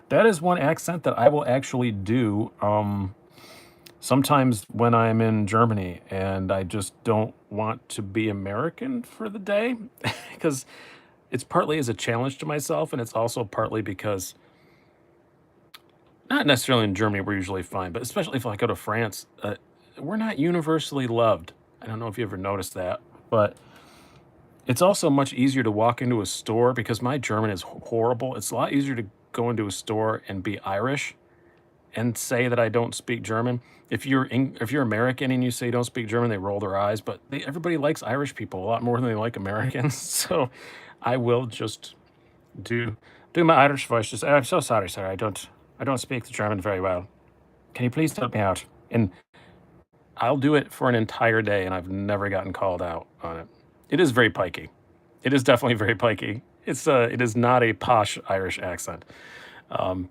That is one accent that I will actually do sometimes when I'm in Germany and I just don't want to be American for the day, because it's partly as a challenge to myself, and it's also partly because not necessarily in Germany, we're usually fine, but especially if I go to France, we're not universally loved. I don't know if you ever noticed that, but it's also much easier to walk into a store because my German is horrible. It's a lot easier to go into a store and be Irish and say that I don't speak German. If you're American and you say you don't speak German, they roll their eyes, but everybody likes Irish people a lot more than they like Americans. So I will just do do my Irish voice. Just, I'm so sorry, sir. I don't speak the German very well. Can you please help me out? And I'll do it for an entire day, and I've never gotten called out on it. It is very pikey. It is definitely very pikey. It is not a posh Irish accent. Um,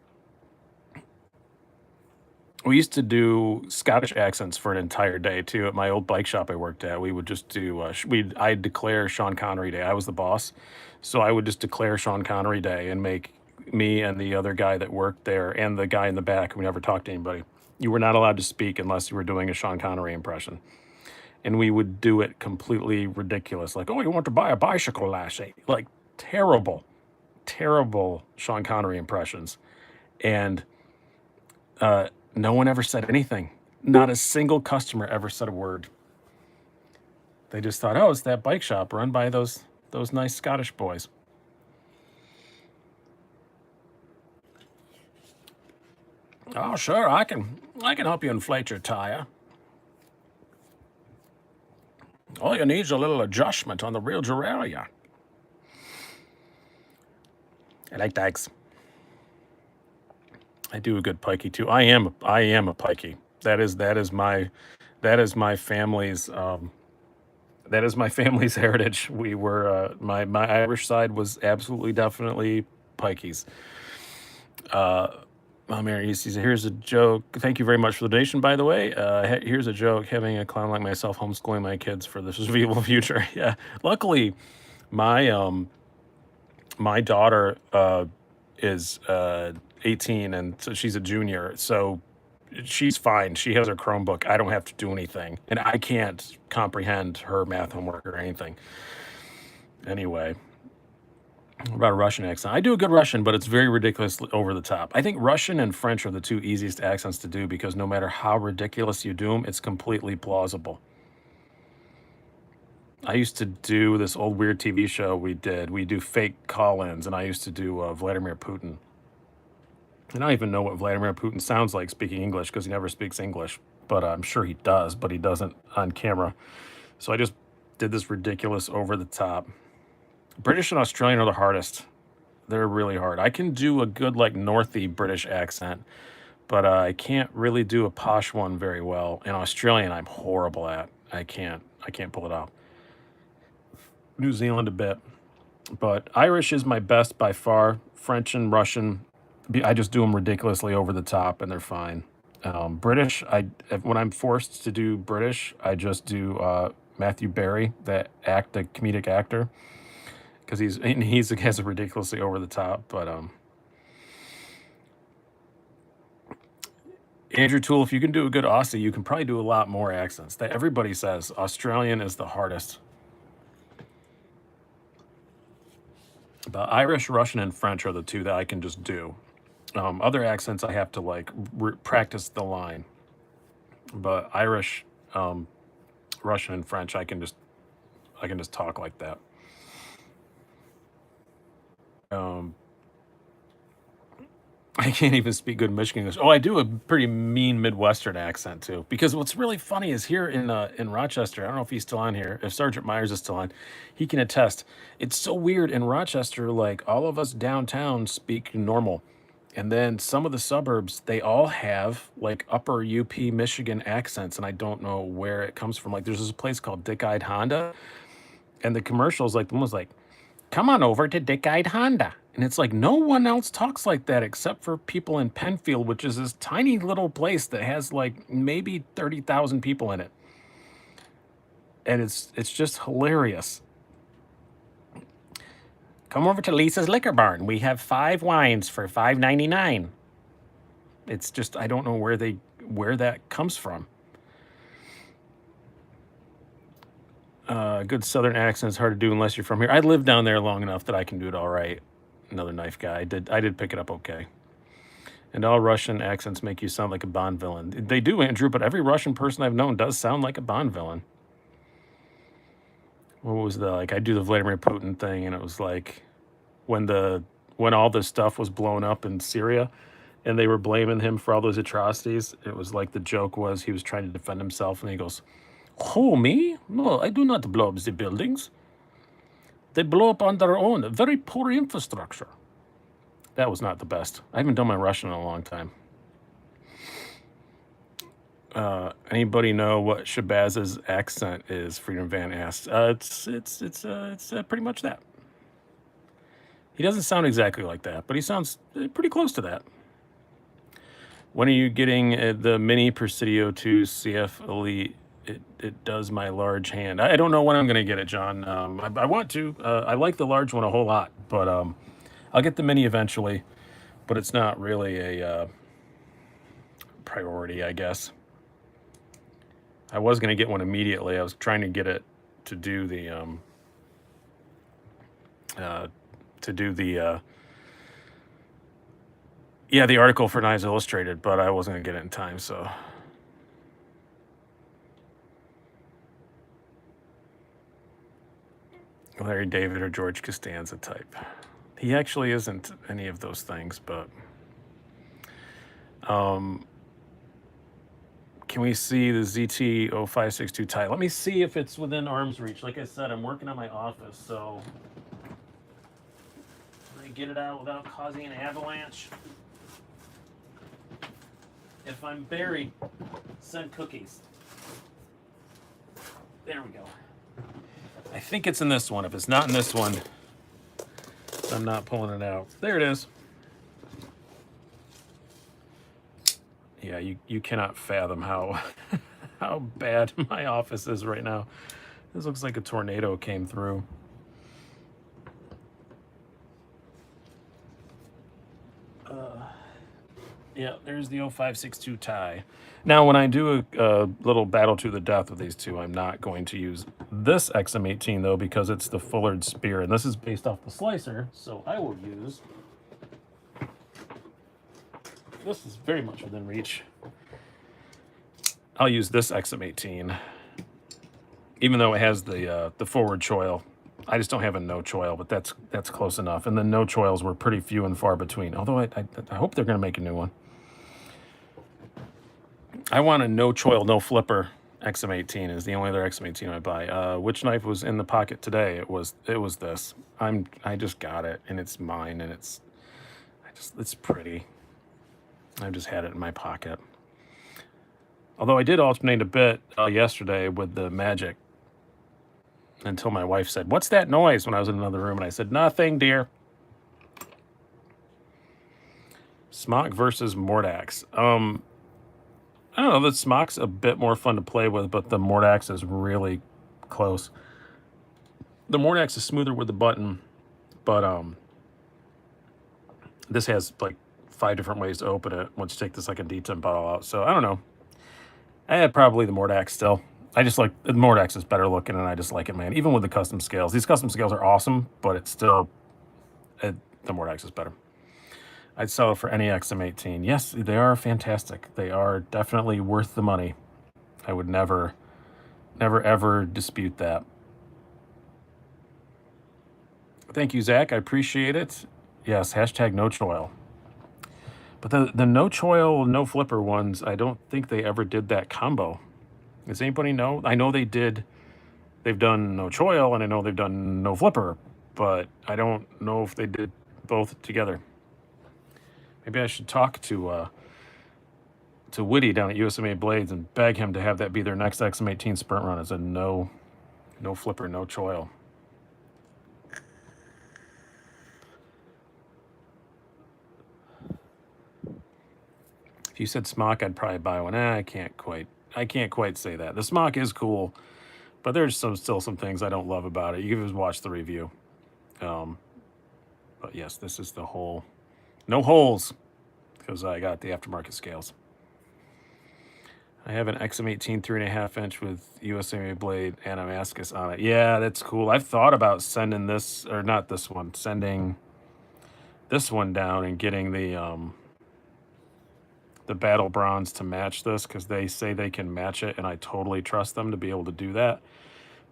we used to do Scottish accents for an entire day too. At my old bike shop I worked at, we would just do I'd declare Sean Connery Day. I was the boss, so I would just declare Sean Connery Day and make me and the other guy that worked there and the guy in the back who never talked to anybody. You were not allowed to speak unless you were doing a Sean Connery impression, and we would do it completely ridiculous, like, "Oh, you want to buy a bicycle, lassie?" Like terrible, terrible Sean Connery impressions, and no one ever said anything. Not a single customer ever said a word. They just thought, "Oh, it's that bike shop run by those nice Scottish boys." "Oh, sure, I can help you inflate your tire. All you need is a little adjustment on the rear derailleur." I like dykes. I do a good pikey too. I am a pikey. That is my family's that is my family's heritage. We were my Irish side was absolutely definitely pikeys. Uh, Mary says, "Here's a joke. Thank you very much for the donation, by the way. Here's a joke. Having a clown like myself homeschooling my kids for the foreseeable future." Yeah. Luckily, my my daughter is 18, and so she's a junior. So she's fine. She has her Chromebook. I don't have to do anything, and I can't comprehend her math homework or anything. Anyway, what about a Russian accent? I do a good Russian, but it's very ridiculously over the top. I think Russian and French are the two easiest accents to do because no matter how ridiculous you do them, it's completely plausible. I used to do this old weird TV show we did. We do fake call-ins, and I used to do Vladimir Putin. And I don't even know what Vladimir Putin sounds like speaking English because he never speaks English. But I'm sure he does, but he doesn't on camera. So I just did this ridiculous over the top. British and Australian are the hardest. They're really hard. I can do a good like Northy British accent, but I can't really do a posh one very well. And Australian, I'm horrible at. I can't pull it off. New Zealand a bit, but Irish is my best by far. French and Russian, I just do them ridiculously over the top, and they're fine. British, when I'm forced to do British, I just do Matthew Barry, the comedic actor, because he's has a ridiculously over the top. But Andrew Toole, if you can do a good Aussie, you can probably do a lot more accents. That everybody says Australian is the hardest. But Irish, Russian, and French are the two that I can just do. Other accents I have to like practice the line. But Irish, Russian, and French I can just talk like that. Um, I can't even speak good Michigan English. Oh, I do a pretty mean Midwestern accent too. Because what's really funny is here in Rochester. I don't know if he's still on here. If Sergeant Myers is still on, he can attest. It's so weird in Rochester. Like all of us downtown speak normal, and then some of the suburbs they all have like upper UP Michigan accents, and I don't know where it comes from. Like there's this place called Dick Eyed Honda, and the commercials like the one was like, "Come on over to Dick Eyed Honda." And it's like no one else talks like that except for people in Penfield, which is this tiny little place that has like maybe 30,000 people in it. And it's just hilarious. "Come over to Lisa's Liquor Barn. We have 5 wines for $5.99." It's just I don't know where that comes from. Good Southern accent is hard to do unless you're from here. I lived down there long enough that I can do it all right. Another knife guy. I did pick it up okay. And all Russian accents make you sound like a Bond villain. They do, Andrew, but every Russian person I've known does sound like a Bond villain. What was the like? I do the Vladimir Putin thing, and it was like when the when all this stuff was blown up in Syria, and they were blaming him for all those atrocities. It was like the joke was he was trying to defend himself, and he goes, "Who me? No, I do not blow up the buildings. They blow up on their own. Very poor infrastructure." That was not the best. I haven't done my Russian in a long time. Anybody know what Shabazz's accent is? Freedom Van asks. It's pretty much that. He doesn't sound exactly like that, but he sounds pretty close to that. When are you getting the Mini Presidio 2 CF Elite? It does my large hand. I don't know when I'm going to get it, John. I want to. I like the large one a whole lot, but I'll get the Mini eventually. But it's not really a priority, I guess. I was going to get one immediately. I was trying to get it to do the the article for Knives Illustrated, but I wasn't going to get it in time, so. Larry David or George Costanza type. He actually isn't any of those things, but can we see the ZT0562 tie? Let me see if it's within arm's reach. Like I said, I'm working on my office, so let me get it out without causing an avalanche. If I'm buried, send cookies. There we go. I think it's in this one. If it's not in this one, I'm not pulling it out. There it is. Yeah, you cannot fathom how how bad my office is right now. This looks like a tornado came through. Yeah, there's the 0562 tie. Now, when I do a little battle to the death with these two, I'm not going to use this XM18, though, because it's the Fullard Spear, and this is based off the Slicer, so I will use... This is very much within reach. I'll use this XM18, even though it has the forward choil. I just don't have a no choil, but that's close enough. And the no choils were pretty few and far between, although I hope they're going to make a new one. I want a no choil, no flipper XM18 is the only other XM18 I buy. Which knife was in the pocket today? It was this. I just got it, and it's mine, and it's pretty. I just had it in my pocket. Although I did alternate a bit yesterday with the Magic until my wife said, "What's that noise?" when I was in another room, and I said, "Nothing, dear." Smock versus Mordax. I don't know, the Smock's a bit more fun to play with, but the Mordax is really close. The Mordax is smoother with the button, but this has like 5 different ways to open it once you take the second D10 bottle out. So I don't know. I had probably the Mordax still. I just like the Mordax is better looking, and I just like it, man. Even with the custom scales, these custom scales are awesome, but it's still the Mordax is better. I'd sell it for any XM18. Yes, they are fantastic. They are definitely worth the money. I would never ever dispute that. Thank you, Zach. I appreciate it. Yes, hashtag no choil. But the no choil, no flipper ones, I don't think they ever did that combo. Does anybody know? I know they did. They've done no choil, and I know they've done no flipper, but I don't know if they did both together. Maybe I should talk to Woody down at USMA Blades and beg him to have that be their next XM18 sprint run as a no flipper, no choil. If you said Smock, I'd probably buy one. I can't quite say that. The Smock is cool, but there's still some things I don't love about it. You can just watch the review. But yes, this is the hole. No holes, because I got the aftermarket scales. I have an XM18 3.5 inch with USMA blade and Damascus on it. Yeah, that's cool. I've thought about sending this, or not this one, sending this one down and getting the the battle bronze to match this because they say they can match it, and I totally trust them to be able to do that.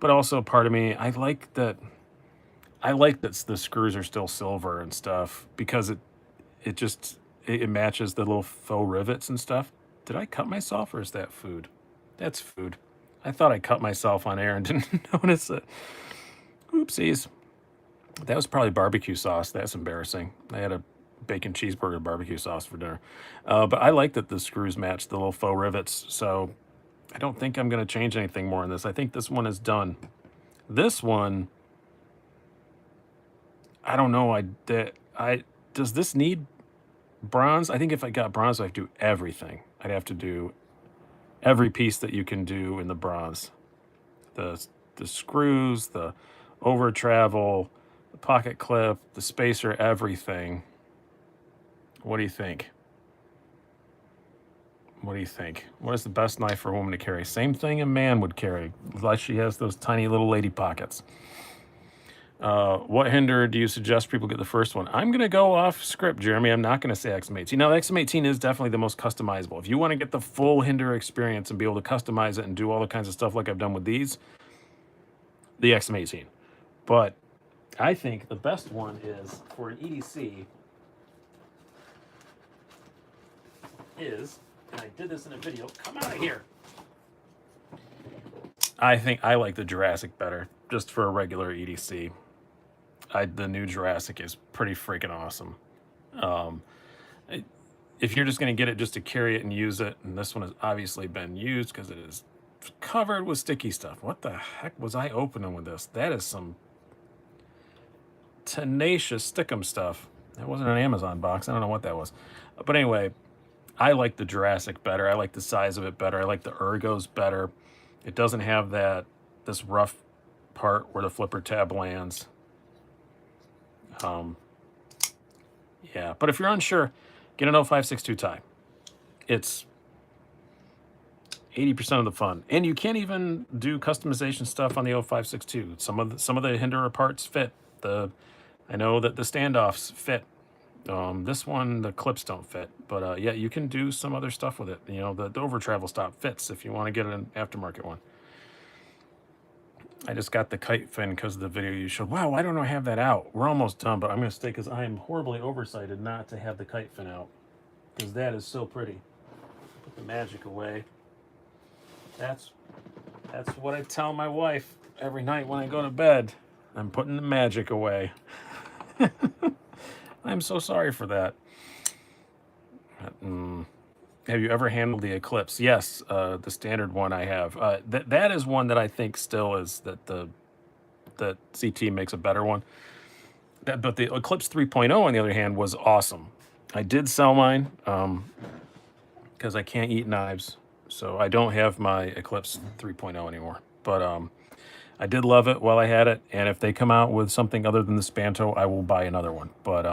But also, part of me, I like that. I like that the screws are still silver and stuff because it matches the little faux rivets and stuff. Did I cut myself or is that food? That's food. I thought I cut myself on air and didn't notice it. Oopsies. That was probably barbecue sauce. That's embarrassing. I had a bacon cheeseburger barbecue sauce for dinner. But I like that the screws match the little faux rivets. So I don't think I'm going to change anything more in this. I think this one is done. This one, I don't know. Does this need bronze? I think if I got bronze, I'd do everything. I'd have to do every piece that you can do in the bronze. The screws, the over travel, the pocket clip, the spacer, everything. What do you think? What do you think? What is the best knife for a woman to carry? Same thing a man would carry, unless she has those tiny little lady pockets. What hinder do you suggest people get the first one? I'm going to go off script, Jeremy. I'm not going to say XM18. Now, the XM18 is definitely the most customizable. If you want to get the full hinder experience and be able to customize it and do all the kinds of stuff like I've done with these, the XM18. But I think the best one is for an EDC is, and I did this in a video, come out of here. I think I like the Jurassic better, just for a regular EDC. The new Jurassic is pretty freaking awesome. If you're just going to get it just to carry it and use it, and this one has obviously been used because it is covered with sticky stuff. What the heck was I opening with this? That is some tenacious stickum stuff. That wasn't an Amazon box. I don't know what that was. But anyway, I like the Jurassic better. I like the size of it better. I like the ergos better. It doesn't have this rough part where the flipper tab lands. Yeah, but if you're unsure, get an 0562 tie. It's 80% of the fun, and you can't even do customization stuff on the 0562. Some of the hinderer parts fit. I know that the standoffs fit. This one, the clips don't fit, but yeah, you can do some other stuff with it. You know, the over travel stop fits if you want to get an aftermarket one. I just got the kite fin because of the video you showed. Wow, why don't I have that out? We're almost done, but I'm going to stay because I am horribly oversighted not to have the kite fin out because that is so pretty. Put the magic away. That's what I tell my wife every night when I go to bed. I'm putting the magic away. I'm so sorry for that. Have you ever handled the Eclipse? Yes, the standard one I have. That is one that I think still is that CT makes a better one. But the Eclipse 3.0, on the other hand, was awesome. I did sell mine because I can't eat knives, so I don't have my Eclipse 3.0 anymore. But I did love it while I had it, and if they come out with something other than the Spanto, I will buy another one. But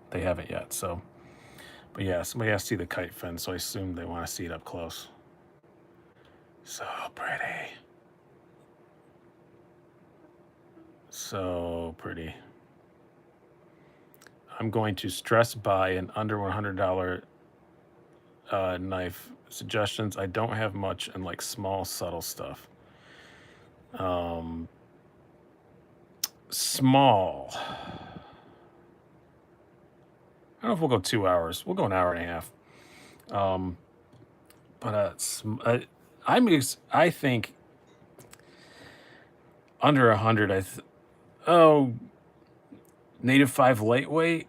they haven't yet, so. But yeah, somebody has to see the kite fin, so I assume they want to see it up close. So pretty. So pretty. I'm going to stress buy an under $100 knife. Suggestions, I don't have much in like small, subtle stuff. Small. I don't know if we'll go 2 hours. We'll go an hour and a half. I think under 100. Native 5 lightweight.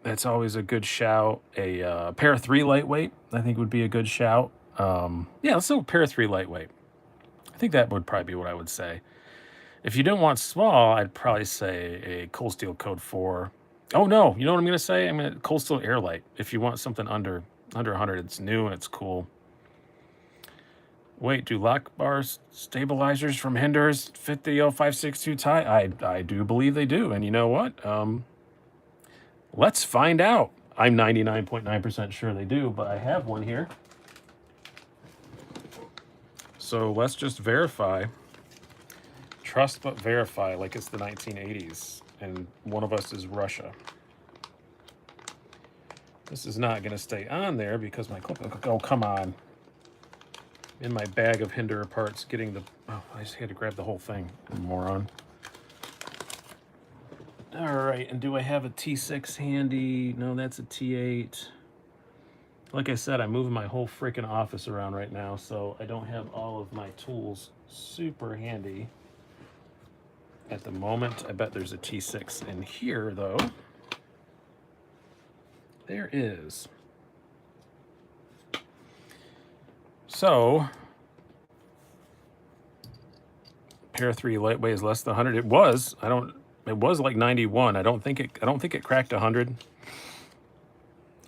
That's always a good shout. A pair 3 lightweight, I think would be a good shout. Yeah, let's go pair 3 lightweight. I think that would probably be what I would say. If you don't want small, I'd probably say a Cold Steel Code 4. Oh, no. You know what I'm going to say? I'm going to Cold Steel Airlight. If you want something under 100, it's new and it's cool. Wait, do lock bars stabilizers from Hinders fit the 0562 tie? I do believe they do. And you know what? Let's find out. I'm 99.9% sure they do, but I have one here. So let's just verify. Trust but verify like it's the 1980s and one of us is Russia. This is not going to stay on there because my clip, oh, come on. In my bag of Hinderer parts, getting the, oh, I just had to grab the whole thing, moron. All right, and do I have a T6 handy? No, that's a T8. Like I said, I'm moving my whole freaking office around right now, so I don't have all of my tools super handy at the moment. I bet there's a T6 in here, though. There is. So, pair 3 light weighs less than 100. It was. It was like 91. I don't think it cracked 100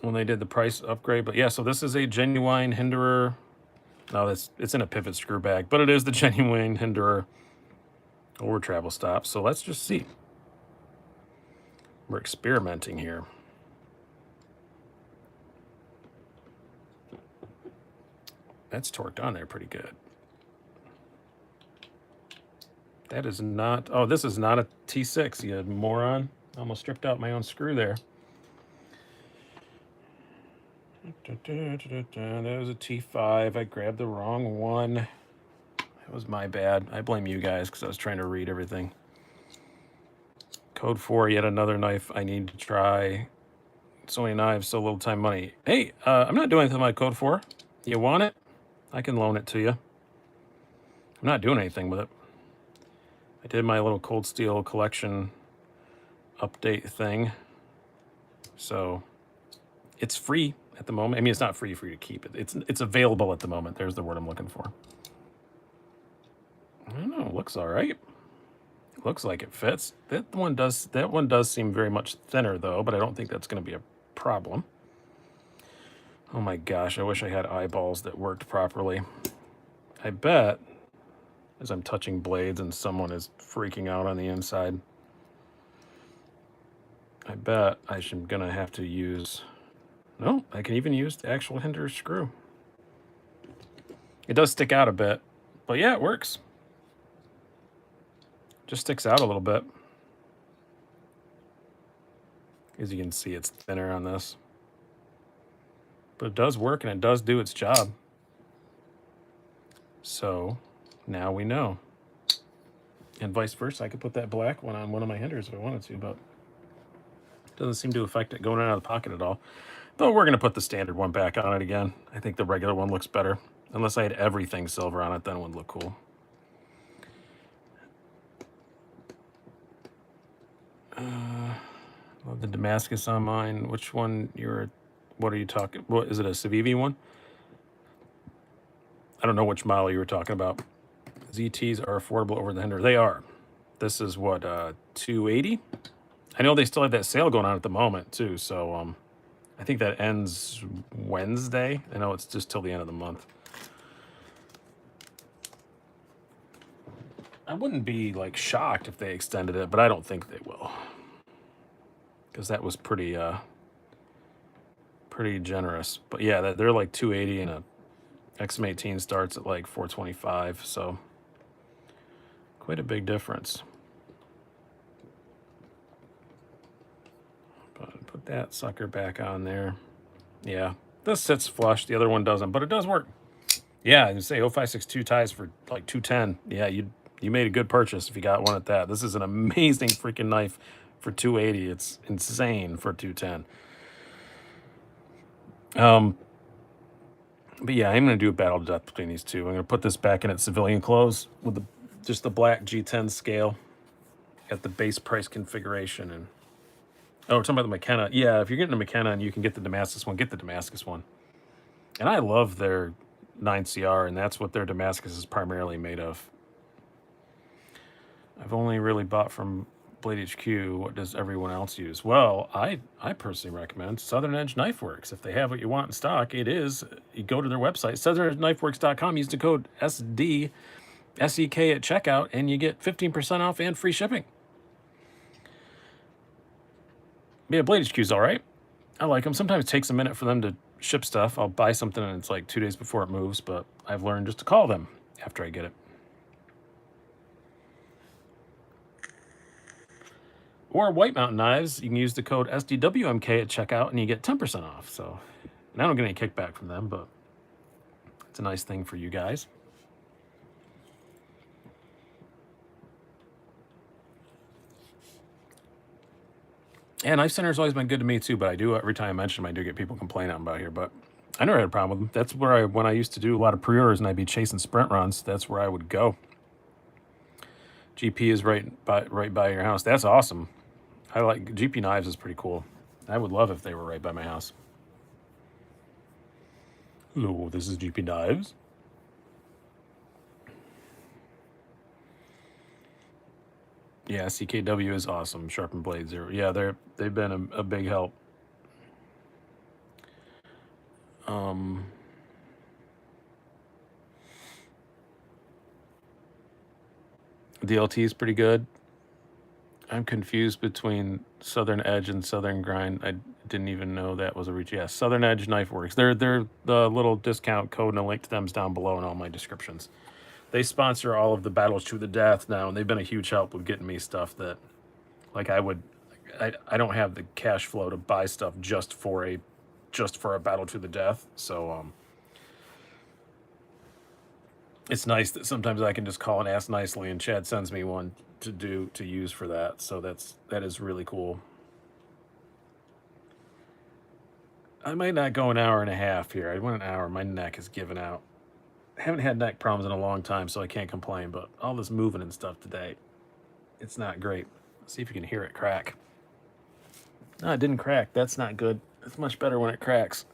when they did the price upgrade. But yeah, so this is a genuine Hinderer. No, it's in a pivot screw bag, but it is the genuine Hinderer over travel stop. So let's just see. We're experimenting here. That's torqued on there pretty good. That is not, oh, this is not a T6, you moron. Almost stripped out my own screw there. That was a T5. I grabbed the wrong one. That was my bad. I blame you guys because I was trying to read everything. Code 4, yet another knife I need to try. So many knives, so little time, money. Hey, I'm not doing anything with my Code 4. You want it? I can loan it to you. I'm not doing anything with it. I did my little Cold Steel collection update thing. So it's free at the moment. I mean, it's not free for you to keep it. It's available at the moment. There's the word I'm looking for. I don't know. It looks all right. It looks like it fits. That one does seem very much thinner though, but I don't think that's going to be a problem. Oh my gosh, I wish I had eyeballs that worked properly. I bet, as I'm touching blades and someone is freaking out on the inside, I bet I'm gonna have to use, no, I can even use the actual Hinderer screw. It does stick out a bit, but yeah, it works. Just sticks out a little bit. As you can see, it's thinner on this. But it does work and it does do its job. So now we know. And vice versa, I could put that black one on one of my Hinderers if I wanted to, but it doesn't seem to affect it going out of the pocket at all. Though we're going to put the standard one back on it again. I think the regular one looks better. Unless I had everything silver on it, then it would look cool. Love the Damascus on mine. Which one what are you talking? What is it, a Civivi one? I don't know which model you were talking about. ZTs are affordable over the Hinderer. They are. This is what, 280? I know they still have that sale going on at the moment too, so I think that ends Wednesday. I know it's just till the end of the month. I wouldn't be like shocked if they extended it, but I don't think they will. Because that was pretty generous. But yeah, they're like 280 and a XM18 starts at like 425, so quite a big difference. But put that sucker back on there. Yeah, this sits flush, the other one doesn't, but it does work. Yeah, you say 0562 ties for like 210. Yeah, you made a good purchase if you got one at that. This is an amazing freaking knife for 280. It's insane for 210. But yeah, I'm going to do a battle to death between these two. I'm going to put this back in its civilian clothes with just the black G10 scale at the base price configuration. And oh, we're talking about the McKenna. Yeah, if you're getting a McKenna and you can get the Damascus one, get the Damascus one. And I love their 9CR, and that's what their Damascus is primarily made of. I've only really bought from Blade HQ. What does everyone else use? Well, I personally recommend Southern Edge Knife Works. If they have what you want in stock, it is. You go to their website, southernedgeknifeworks.com, use the code SEK at checkout, and you get 15% off and free shipping. Yeah, Blade HQ is all right. I like them. Sometimes it takes a minute for them to ship stuff. I'll buy something and it's like 2 days before it moves, but I've learned just to call them after I get it. Or White Mountain Knives, you can use the code SDWMK at checkout and you get 10% off. So, and I don't get any kickback from them, but it's a nice thing for you guys. And Knife Center's always been good to me too, but I do, every time I mention them, I do get people complaining about here, but I never had a problem with them. That's where when I used to do a lot of pre-orders and I'd be chasing sprint runs, that's where I would go. GP is right by your house. That's awesome. I like GP Knives is pretty cool. I would love if they were right by my house. Hello, this is GP Knives. Yeah, CKW is awesome. Sharpened Blades. Yeah, they've been a big help. DLT is pretty good. I'm confused between Southern Edge and Southern Grind. I didn't even know that was a reach. Yeah, Southern Edge Knife Works. They're the little discount code, and a link to them's down below in all my descriptions. They sponsor all of the Battles to the Death now, and they've been a huge help with getting me stuff that, like, I don't have the cash flow to buy stuff just for a Battle to the Death. So it's nice that sometimes I can just call and ask nicely, and Chad sends me one to use for that. So that is really cool. I might not go an hour and a half here. I went an hour. My neck is giving out. I haven't had neck problems in a long time, so I can't complain. But all this moving and stuff today, it's not great. Let's see if you can hear it crack. No, it didn't crack. That's not good. It's much better when it cracks.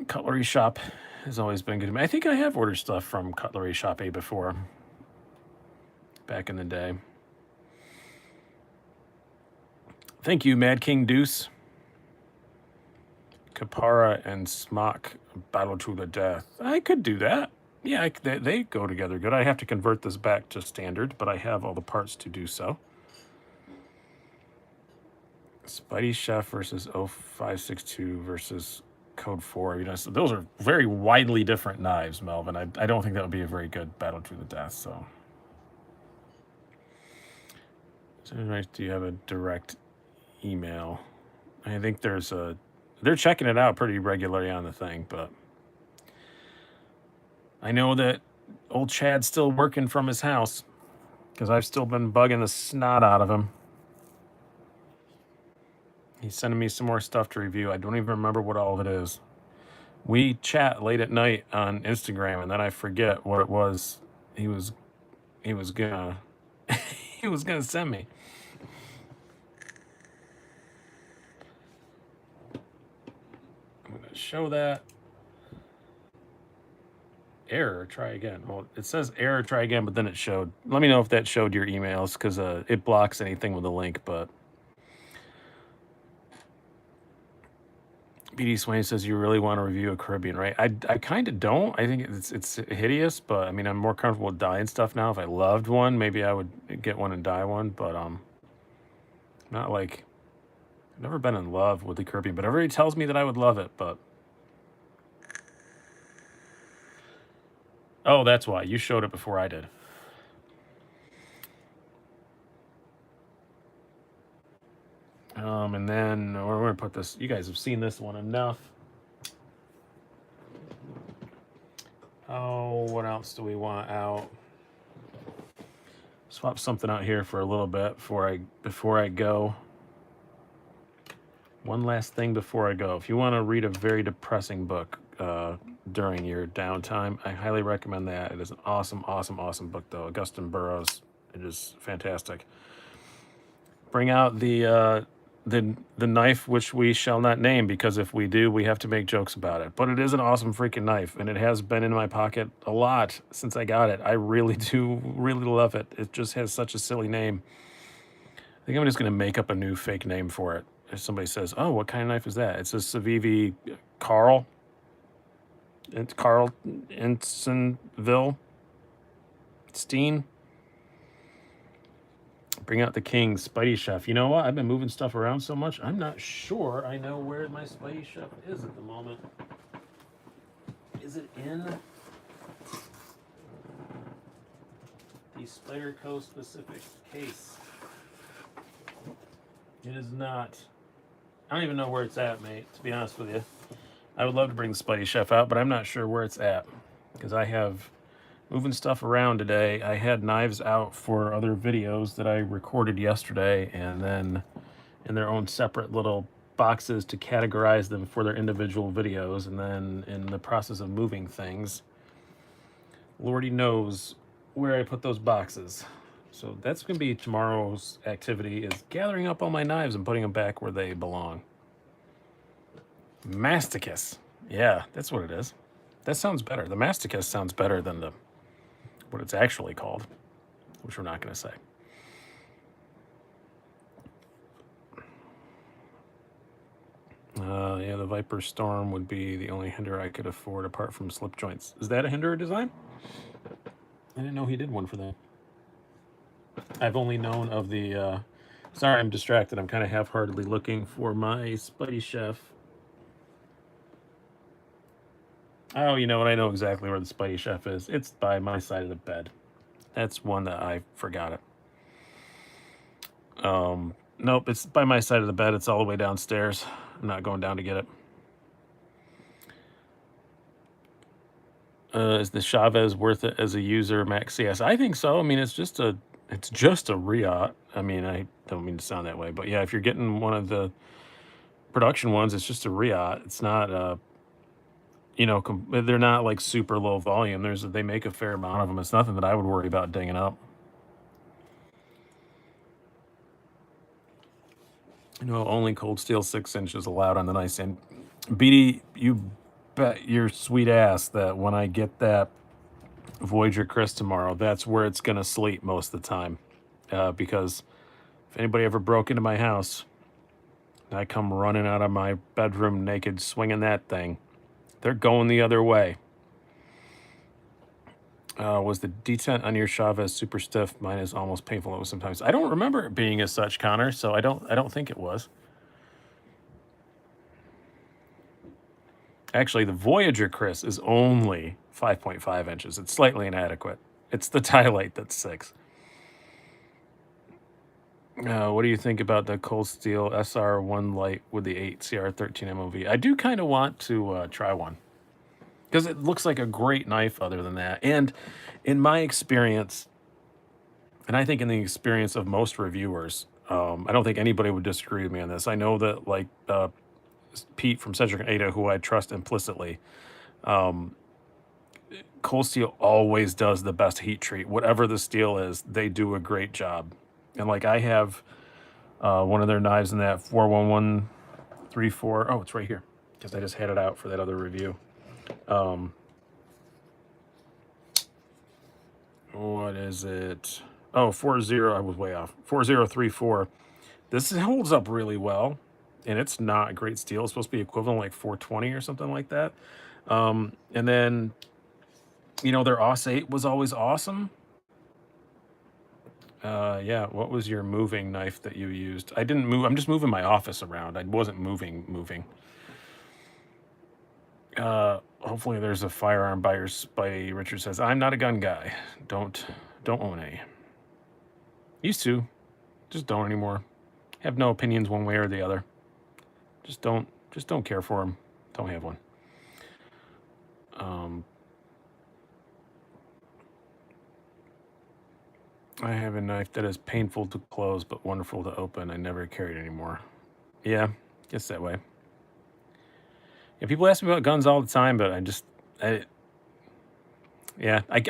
Cutlery Shop has always been good to me. I think I have ordered stuff from Cutlery Shop A before, back in the day. Thank you, Mad King Deuce. Kapara and Smock Battle to the Death. I could do that. Yeah, they go together good. I have to convert this back to standard, but I have all the parts to do so. Spidey Chef versus 0562 versus Code 4. You know, so those are very widely different knives, Melvin. I don't think that would be a very good Battle to the Death. So, do you have a direct email? I think there's a. They're checking it out pretty regularly on the thing, but I know that old Chad's still working from his house because I've still been bugging the snot out of him. He's sending me some more stuff to review. I don't even remember what all of it is. We chat late at night on Instagram, and then I forget what it was he was gonna he was gonna send me. I'm gonna show that. Error, try again. Well, it says error, try again, but then it showed. Let me know if that showed your emails, because it blocks anything with a link, but BD Swain says you really want to review a Caribbean, right? I kind of don't. I think it's hideous, but I mean, I'm more comfortable with dyeing stuff now. If I loved one, maybe I would get one and dye one, but not like, I've never been in love with the Caribbean, but everybody tells me that I would love it, but oh, that's why you showed it before I did. And then we're gonna put this. You guys have seen this one enough. Oh, what else do we want out? Swap something out here for a little bit before I go. One last thing before I go. If you want to read a very depressing book during your downtime, I highly recommend that. It is an awesome, awesome, awesome book, though. Augustine Burroughs. It is fantastic. Bring out the knife which we shall not name, because if we do, we have to make jokes about it. But it is an awesome freaking knife, and it has been in my pocket a lot since I got it. I really do really love it. It just has such a silly name. I think I'm just going to make up a new fake name for it. If somebody says, oh, what kind of knife is that? It's a Civivi Carl. It's Carl Insonville Steen. Bring out the King Spidey Chef. You know what? I've been moving stuff around so much, I'm not sure I know where my Spidey Chef is at the moment. Is it in the Spyderco specific case? It is not. I don't even know where it's at, mate, to be honest with you. I would love to bring the Spidey Chef out, but I'm not sure where it's at because I have moving stuff around today. I had knives out for other videos that I recorded yesterday, and then in their own separate little boxes to categorize them for their individual videos. And then in the process of moving things, Lordy knows where I put those boxes. So that's going to be tomorrow's activity, is gathering up all my knives and putting them back where they belong. Masticus. Yeah, that's what it is. That sounds better. The Masticus sounds better than the what it's actually called, which we're not going to say. Yeah, the Viper Storm would be the only hinder I could afford apart from slip joints. Is that a hinder design? I didn't know he did one for that. I've only known of the... sorry, I'm distracted. I'm kind of half-heartedly looking for my Spidey Chef. Oh, you know what? I know exactly where the Spidey Chef is. It's by my side of the bed. That's one that I forgot it. Nope, it's by my side of the bed. It's all the way downstairs. I'm not going down to get it. Is the Chavez worth it as a user, Max CS? I think so. I mean, it's just a Riot. I mean, I don't mean to sound that way, but yeah, if you're getting one of the production ones, it's just a Riot. It's not you know, they're not like super low volume. They make a fair amount of them. It's nothing that I would worry about dinging up. You know, only cold steel 6-inch is allowed on the nice end. BD, you bet your sweet ass that when I get that Voyager Chris tomorrow, that's where it's gonna sleep most of the time. Because if anybody ever broke into my house, I come running out of my bedroom naked, swinging that thing. They're going the other way. Was the detent on your Chavez super stiff? Mine is almost painful sometimes. I don't remember it being as such, Connor. So I don't think it was. Actually, the Voyager Chris is only 5.5 inches. It's slightly inadequate. It's the Tylite that's 6. What do you think about the Cold Steel SR1 Light with the 8 CR13 MOV? I do kind of want to try one because it looks like a great knife other than that. And in my experience, and I think in the experience of most reviewers, I don't think anybody would disagree with me on this. I know that like Pete from Cedric and Ada, who I trust implicitly, Cold Steel always does the best heat treat. Whatever the steel is, they do a great job. And like I have one of their knives in that 41134. Oh, it's right here because I just had it out for that other review. What is it? Oh, 40. I was way off. 4034. This holds up really well, and it's not great steel. It's supposed to be equivalent like 420 or something like that. And then, you know, their OS 8 was always awesome. Yeah, what was your moving knife that you used? I didn't move. I'm just moving my office around. I wasn't moving. Hopefully there's a firearm by Richard says, I'm not a gun guy. Don't own any. Used to. Just don't anymore. Have no opinions one way or the other. Just don't care for them. Don't have one. I have a knife that is painful to close but wonderful to open. I never carry it anymore. Yeah, gets that way. Yeah, people ask me about guns all the time, but I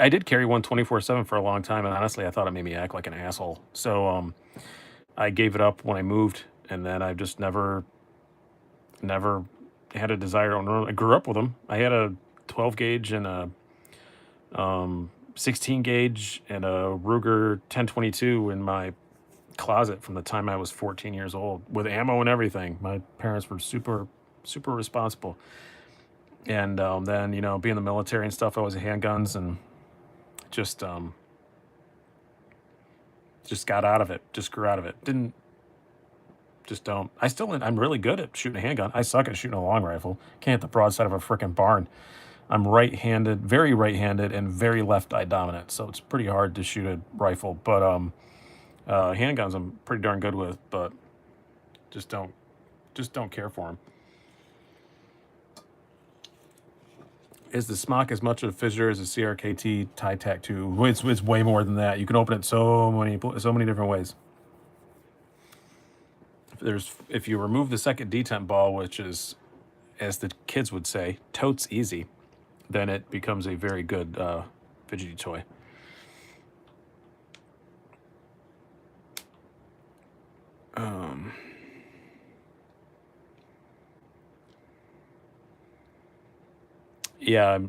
did carry one 24/7 for a long time, and honestly, I thought it made me act like an asshole. So I gave it up when I moved, and then I've just never had a desire to own. I grew up with them. I had a 12 gauge and a 16 gauge and a Ruger 1022 in my closet from the time I was 14 years old with ammo and everything. My parents were super responsible. And then, you know, being in the military and stuff, I was handguns and just got out of it, just grew out of it. I'm really good at shooting a handgun. I suck at shooting a long rifle. Can't hit the broadside of a freaking barn. I'm right-handed, very right-handed, and very left-eye dominant, so it's pretty hard to shoot a rifle. But handguns I'm pretty darn good with. But Just don't care for them. Is the smock as much of a fissure as a CRKT tie tack 2? It's way more than that. You can open it so many different ways. If you remove the second detent ball, which is, as the kids would say, totes easy, then it becomes a very good fidgety toy. Yeah.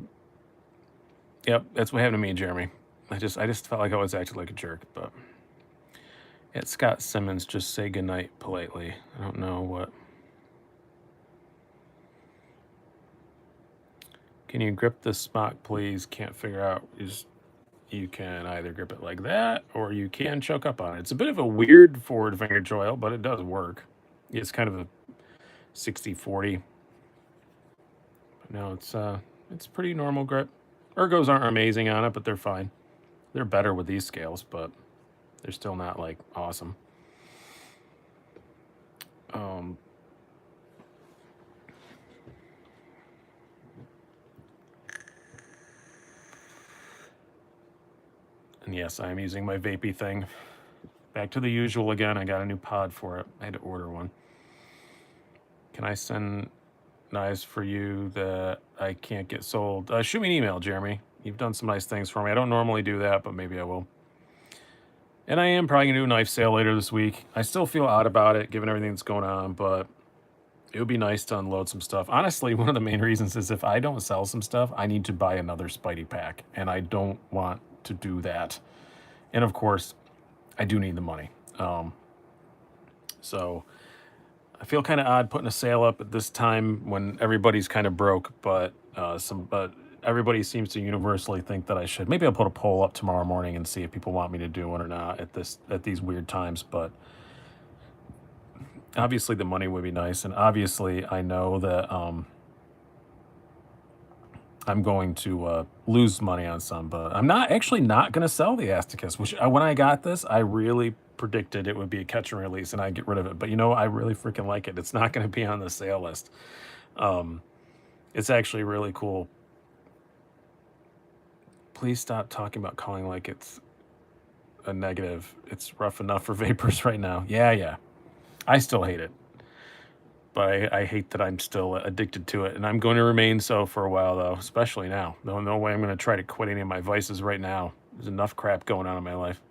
Yep, that's what happened to me, Jeremy. I just felt like I was acting like a jerk, but it's Scott Simmons. Just say goodnight politely. I don't know what. Can you grip the smock, please? Can't figure out. You can either grip it like that, or you can choke up on it. It's a bit of a weird forward finger choil, but it does work. It's kind of a 60-40. No, it's pretty normal grip. Ergos aren't amazing on it, but they're fine. They're better with these scales, but they're still not like awesome. And yes, I'm using my vapey thing. Back to the usual again. I got a new pod for it. I had to order one. Can I send knives for you that I can't get sold? Shoot me an email, Jeremy. You've done some nice things for me. I don't normally do that, but maybe I will. And I am probably going to do a knife sale later this week. I still feel odd about it, given everything that's going on, but it would be nice to unload some stuff. Honestly, one of the main reasons is if I don't sell some stuff, I need to buy another Spidey pack, and I don't want to do that. And of course, I do need the money. So I feel kind of odd putting a sale up at this time when everybody's kind of broke, but everybody seems to universally think that I should. Maybe I'll put a poll up tomorrow morning and see if people want me to do one or not at these weird times. But obviously the money would be nice, and obviously I know that I'm going to lose money on some, but I'm not going to sell the Asticus, which when I got this, I really predicted it would be a catch and release and I'd get rid of it. But I really freaking like it. It's not going to be on the sale list. It's actually really cool. Please stop talking about calling like it's a negative. It's rough enough for vapors right now. Yeah. I still hate it. But I hate that I'm still addicted to it, and I'm going to remain so for a while, though, especially now. No way I'm going to try to quit any of my vices right now. There's enough crap going on in my life.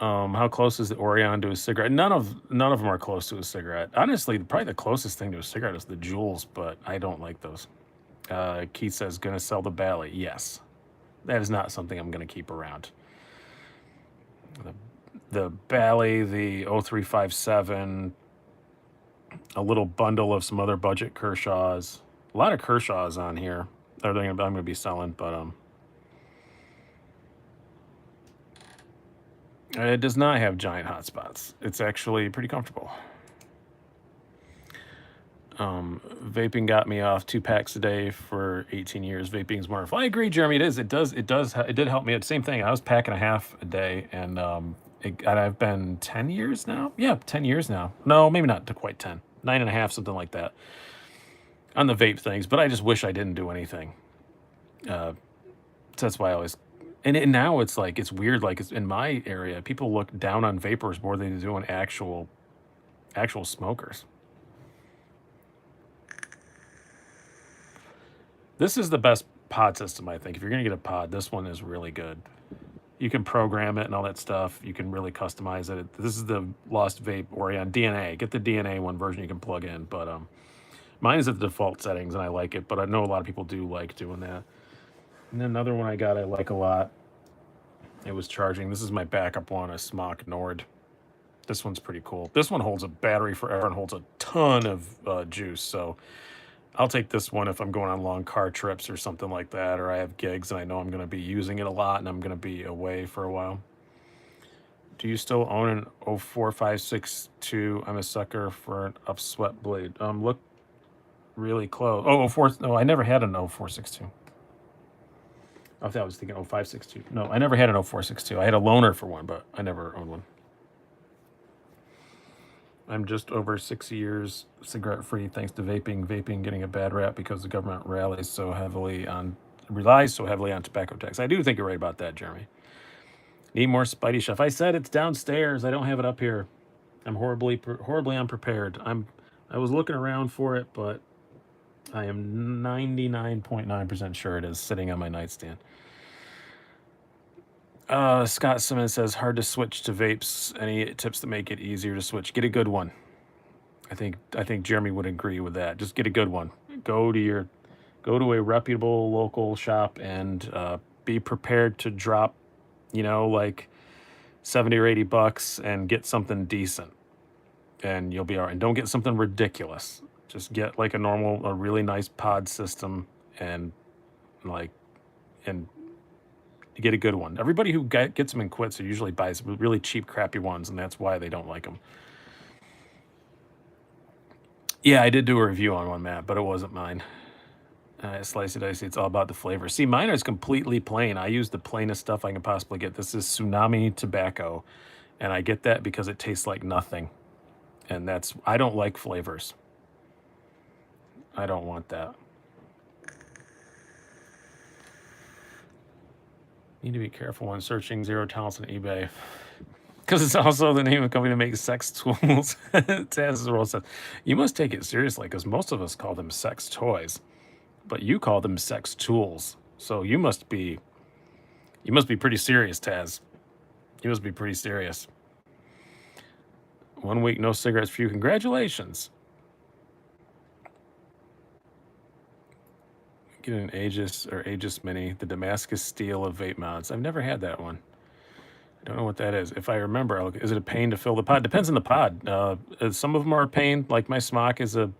How close is the Orion to a cigarette? None of them are close to a cigarette. Honestly, probably the closest thing to a cigarette is the Juuls, but I don't like those. Keith says, going to sell the Bally. Yes. That is not something I'm going to keep around. The Bally, the 0357... a little bundle of some other budget Kershaws. A lot of Kershaws on here. I'm going to be selling, but it does not have giant hotspots. It's actually pretty comfortable. Vaping got me off 2 packs a day for 18 years. Vaping is wonderful. I agree, Jeremy. It is. It did help me. It's the same thing. I was packing a half a day, and I've been 10 years now. Yeah, 10 years now. No, maybe not to quite 10. 9.5, something like that, on the vape things. But I just wish I didn't do anything. So that's why I always. And now it's like it's weird. Like it's in my area, people look down on vapors more than they do on actual smokers. This is the best pod system, I think. If you're gonna get a pod, this one is really good. You can program it and all that stuff. You can really customize it. This is the Lost Vape Orion DNA. Get the DNA one version you can plug in. But mine is at the default settings, and I like it. But I know a lot of people do like doing that. And then another one I got I like a lot. It was charging. This is my backup one, a Smock Nord. This one's pretty cool. This one holds a battery forever and holds a ton of juice. So I'll take this one if I'm going on long car trips or something like that, or I have gigs and I know I'm going to be using it a lot and I'm going to be away for a while. Do you still own an 04562? I'm a sucker for an upswept blade. Look really close. Oh, 04. No, I never had an 0462. I thought I was thinking 0562. No, I never had an 0462. I had a loaner for one, but I never owned one. I'm just over 6 years cigarette free thanks to vaping. Vaping getting a bad rap because the government relies so heavily on tobacco tax. I do think you're right about that, Jeremy. Need more Spidey stuff. I said it's downstairs. I don't have it up here. I'm horribly unprepared. I was looking around for it, but I am 99.9% sure it is sitting on my nightstand. Scott Simmons says hard to switch to vapes. Any tips to make it easier to switch? Get a good one. I think Jeremy would agree with that. Just get a good one. Go to a reputable local shop and be prepared to drop, like 70 or 80 bucks and get something decent, and you'll be all right. And don't get something ridiculous. Just get like a really nice pod system, and like, and you get a good one. Everybody who gets them and quits usually buys really cheap, crappy ones, and that's why they don't like them. Yeah, I did do a review on one, Matt, but it wasn't mine. Slice it, dicey. It's all about the flavor. See, mine is completely plain. I use the plainest stuff I can possibly get. This is Tsunami tobacco, and I get that because it tastes like nothing. And I don't like flavors. I don't want that. Need to be careful when searching zero tolerance on eBay, because it's also the name of a company that makes sex tools. Taz's World says, you must take it seriously, because most of us call them sex toys, but you call them sex tools. So you must be pretty serious, Taz. You must be pretty serious. 1 week, no cigarettes for you. Congratulations. Get an Aegis Mini, the Damascus Steel of vape mods. I've never had that one. I don't know what that is. If I remember, is it a pain to fill the pod? Depends on the pod. Some of them are a pain. Like my smock is a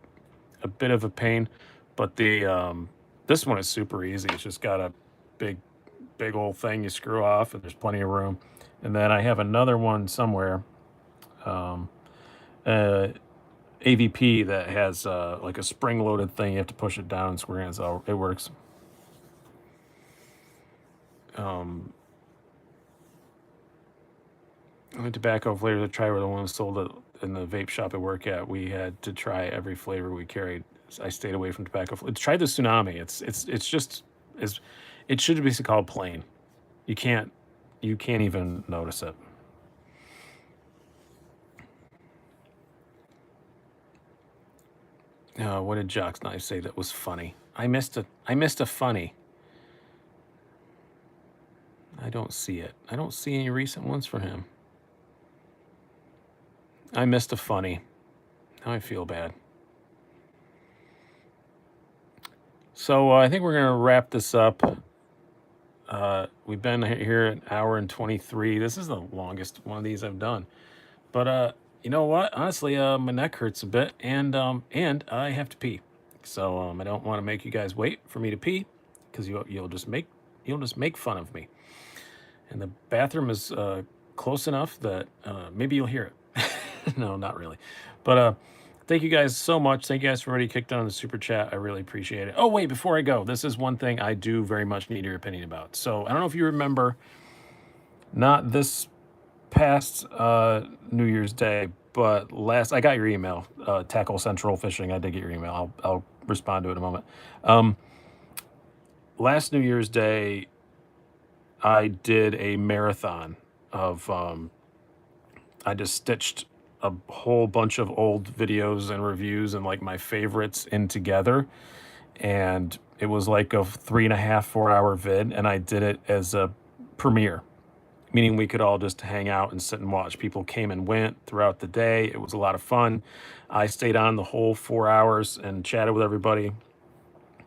bit of a pain, but this one is super easy. It's just got a big old thing you screw off, and there's plenty of room. And then I have another one somewhere, AVP, that has like a spring-loaded thing. You have to push it down and square in, so it works. The tobacco flavors I tried were the ones sold in the vape shop I work at. We had to try every flavor we carried. I stayed away from tobacco. Try the Tsunami. It should be called plain. You can't even notice it. What did Jock's Knife say that was funny? I missed a funny. I don't see it. I don't see any recent ones for him. I missed a funny. Now I feel bad. So I think we're going to wrap this up. We've been here an hour and 23. This is the longest one of these I've done. But you know what? Honestly, my neck hurts a bit, and I have to pee. So I don't want to make you guys wait for me to pee, because you'll just make fun of me. And the bathroom is close enough that maybe you'll hear it. No, not really. But thank you guys so much. Thank you guys for already kicked on the super chat. I really appreciate it. Oh, wait, before I go, this is one thing I do very much need your opinion about. So I don't know if you remember, not this past New Year's Day, but I got your email, Tackle Central Fishing. I did get your email. I'll respond to it in a moment. Last New Year's Day, I did a marathon of, I just stitched a whole bunch of old videos and reviews and like my favorites in together. And it was like a 3.5, 4 hour vid. And I did it as a premiere, meaning we could all just hang out and sit and watch. People came and went throughout the day. It was a lot of fun. I stayed on the whole 4 hours and chatted with everybody.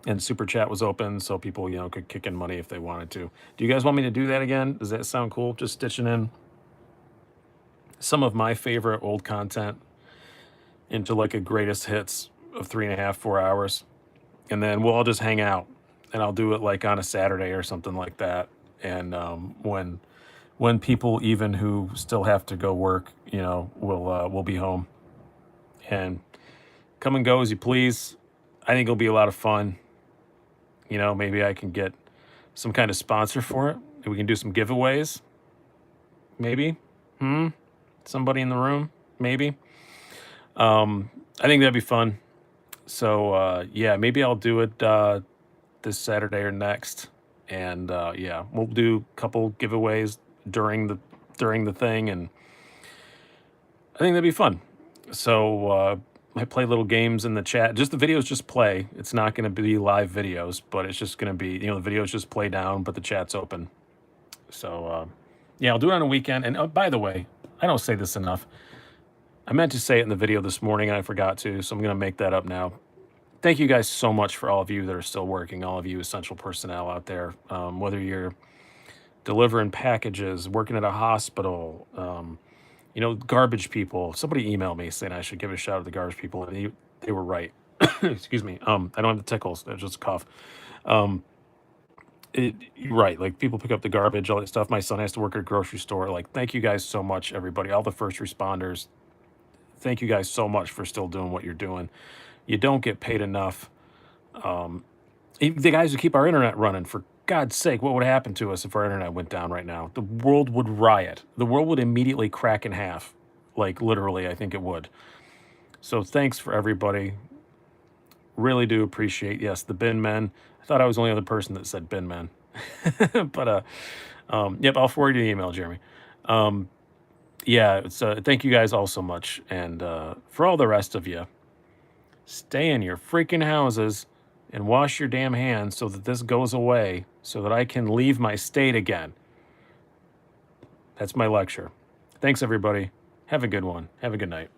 And super chat was open, so people, could kick in money if they wanted to. Do you guys want me to do that again? Does that sound cool? Just stitching in some of my favorite old content into like a greatest hits of 3.5, 4 hours. And then we'll all just hang out, and I'll do it like on a Saturday or something like that. And when people even who still have to go work, will be home. And come and go as you please. I think it'll be a lot of fun. Maybe I can get some kind of sponsor for it. We can do some giveaways. Maybe. Somebody in the room. Maybe. I think that'd be fun. So yeah, maybe I'll do it this Saturday or next, and yeah, we'll do a couple giveaways during the thing, and I think that'd be fun. So I play little games in the chat. Just the videos just play. It's not going to be live videos, but it's just going to be the videos just play down, but the chat's open. So yeah, I'll do it on a weekend. And by the way, I don't say this enough. I meant to say it in the video this morning and I forgot to, so I'm going to make that up now. Thank you guys so much for all of you that are still working, all of you essential personnel out there, whether you're delivering packages, working at a hospital, garbage people. Somebody emailed me saying I should give a shout out to the garbage people, and they were right. Excuse me. I don't have the tickles. It's just a cough. You're right. Like people pick up the garbage, all that stuff. My son has to work at a grocery store. Like, thank you guys so much, everybody, all the first responders. Thank you guys so much for still doing what you're doing. You don't get paid enough. The guys who keep our internet running, for God's sake, what would happen to us if our internet went down right now? The world would riot. The world would immediately crack in half. Like literally, I think it would. So thanks for everybody. Really do appreciate. Yes, the bin men. I thought I was the only other person that said bin men. But yep, I'll forward you the email, Jeremy. Yeah, it's thank you guys all so much, and for all the rest of you, stay in your freaking houses and wash your damn hands so that this goes away, so that I can leave my state again. That's my lecture. Thanks, everybody. Have a good one. Have a good night.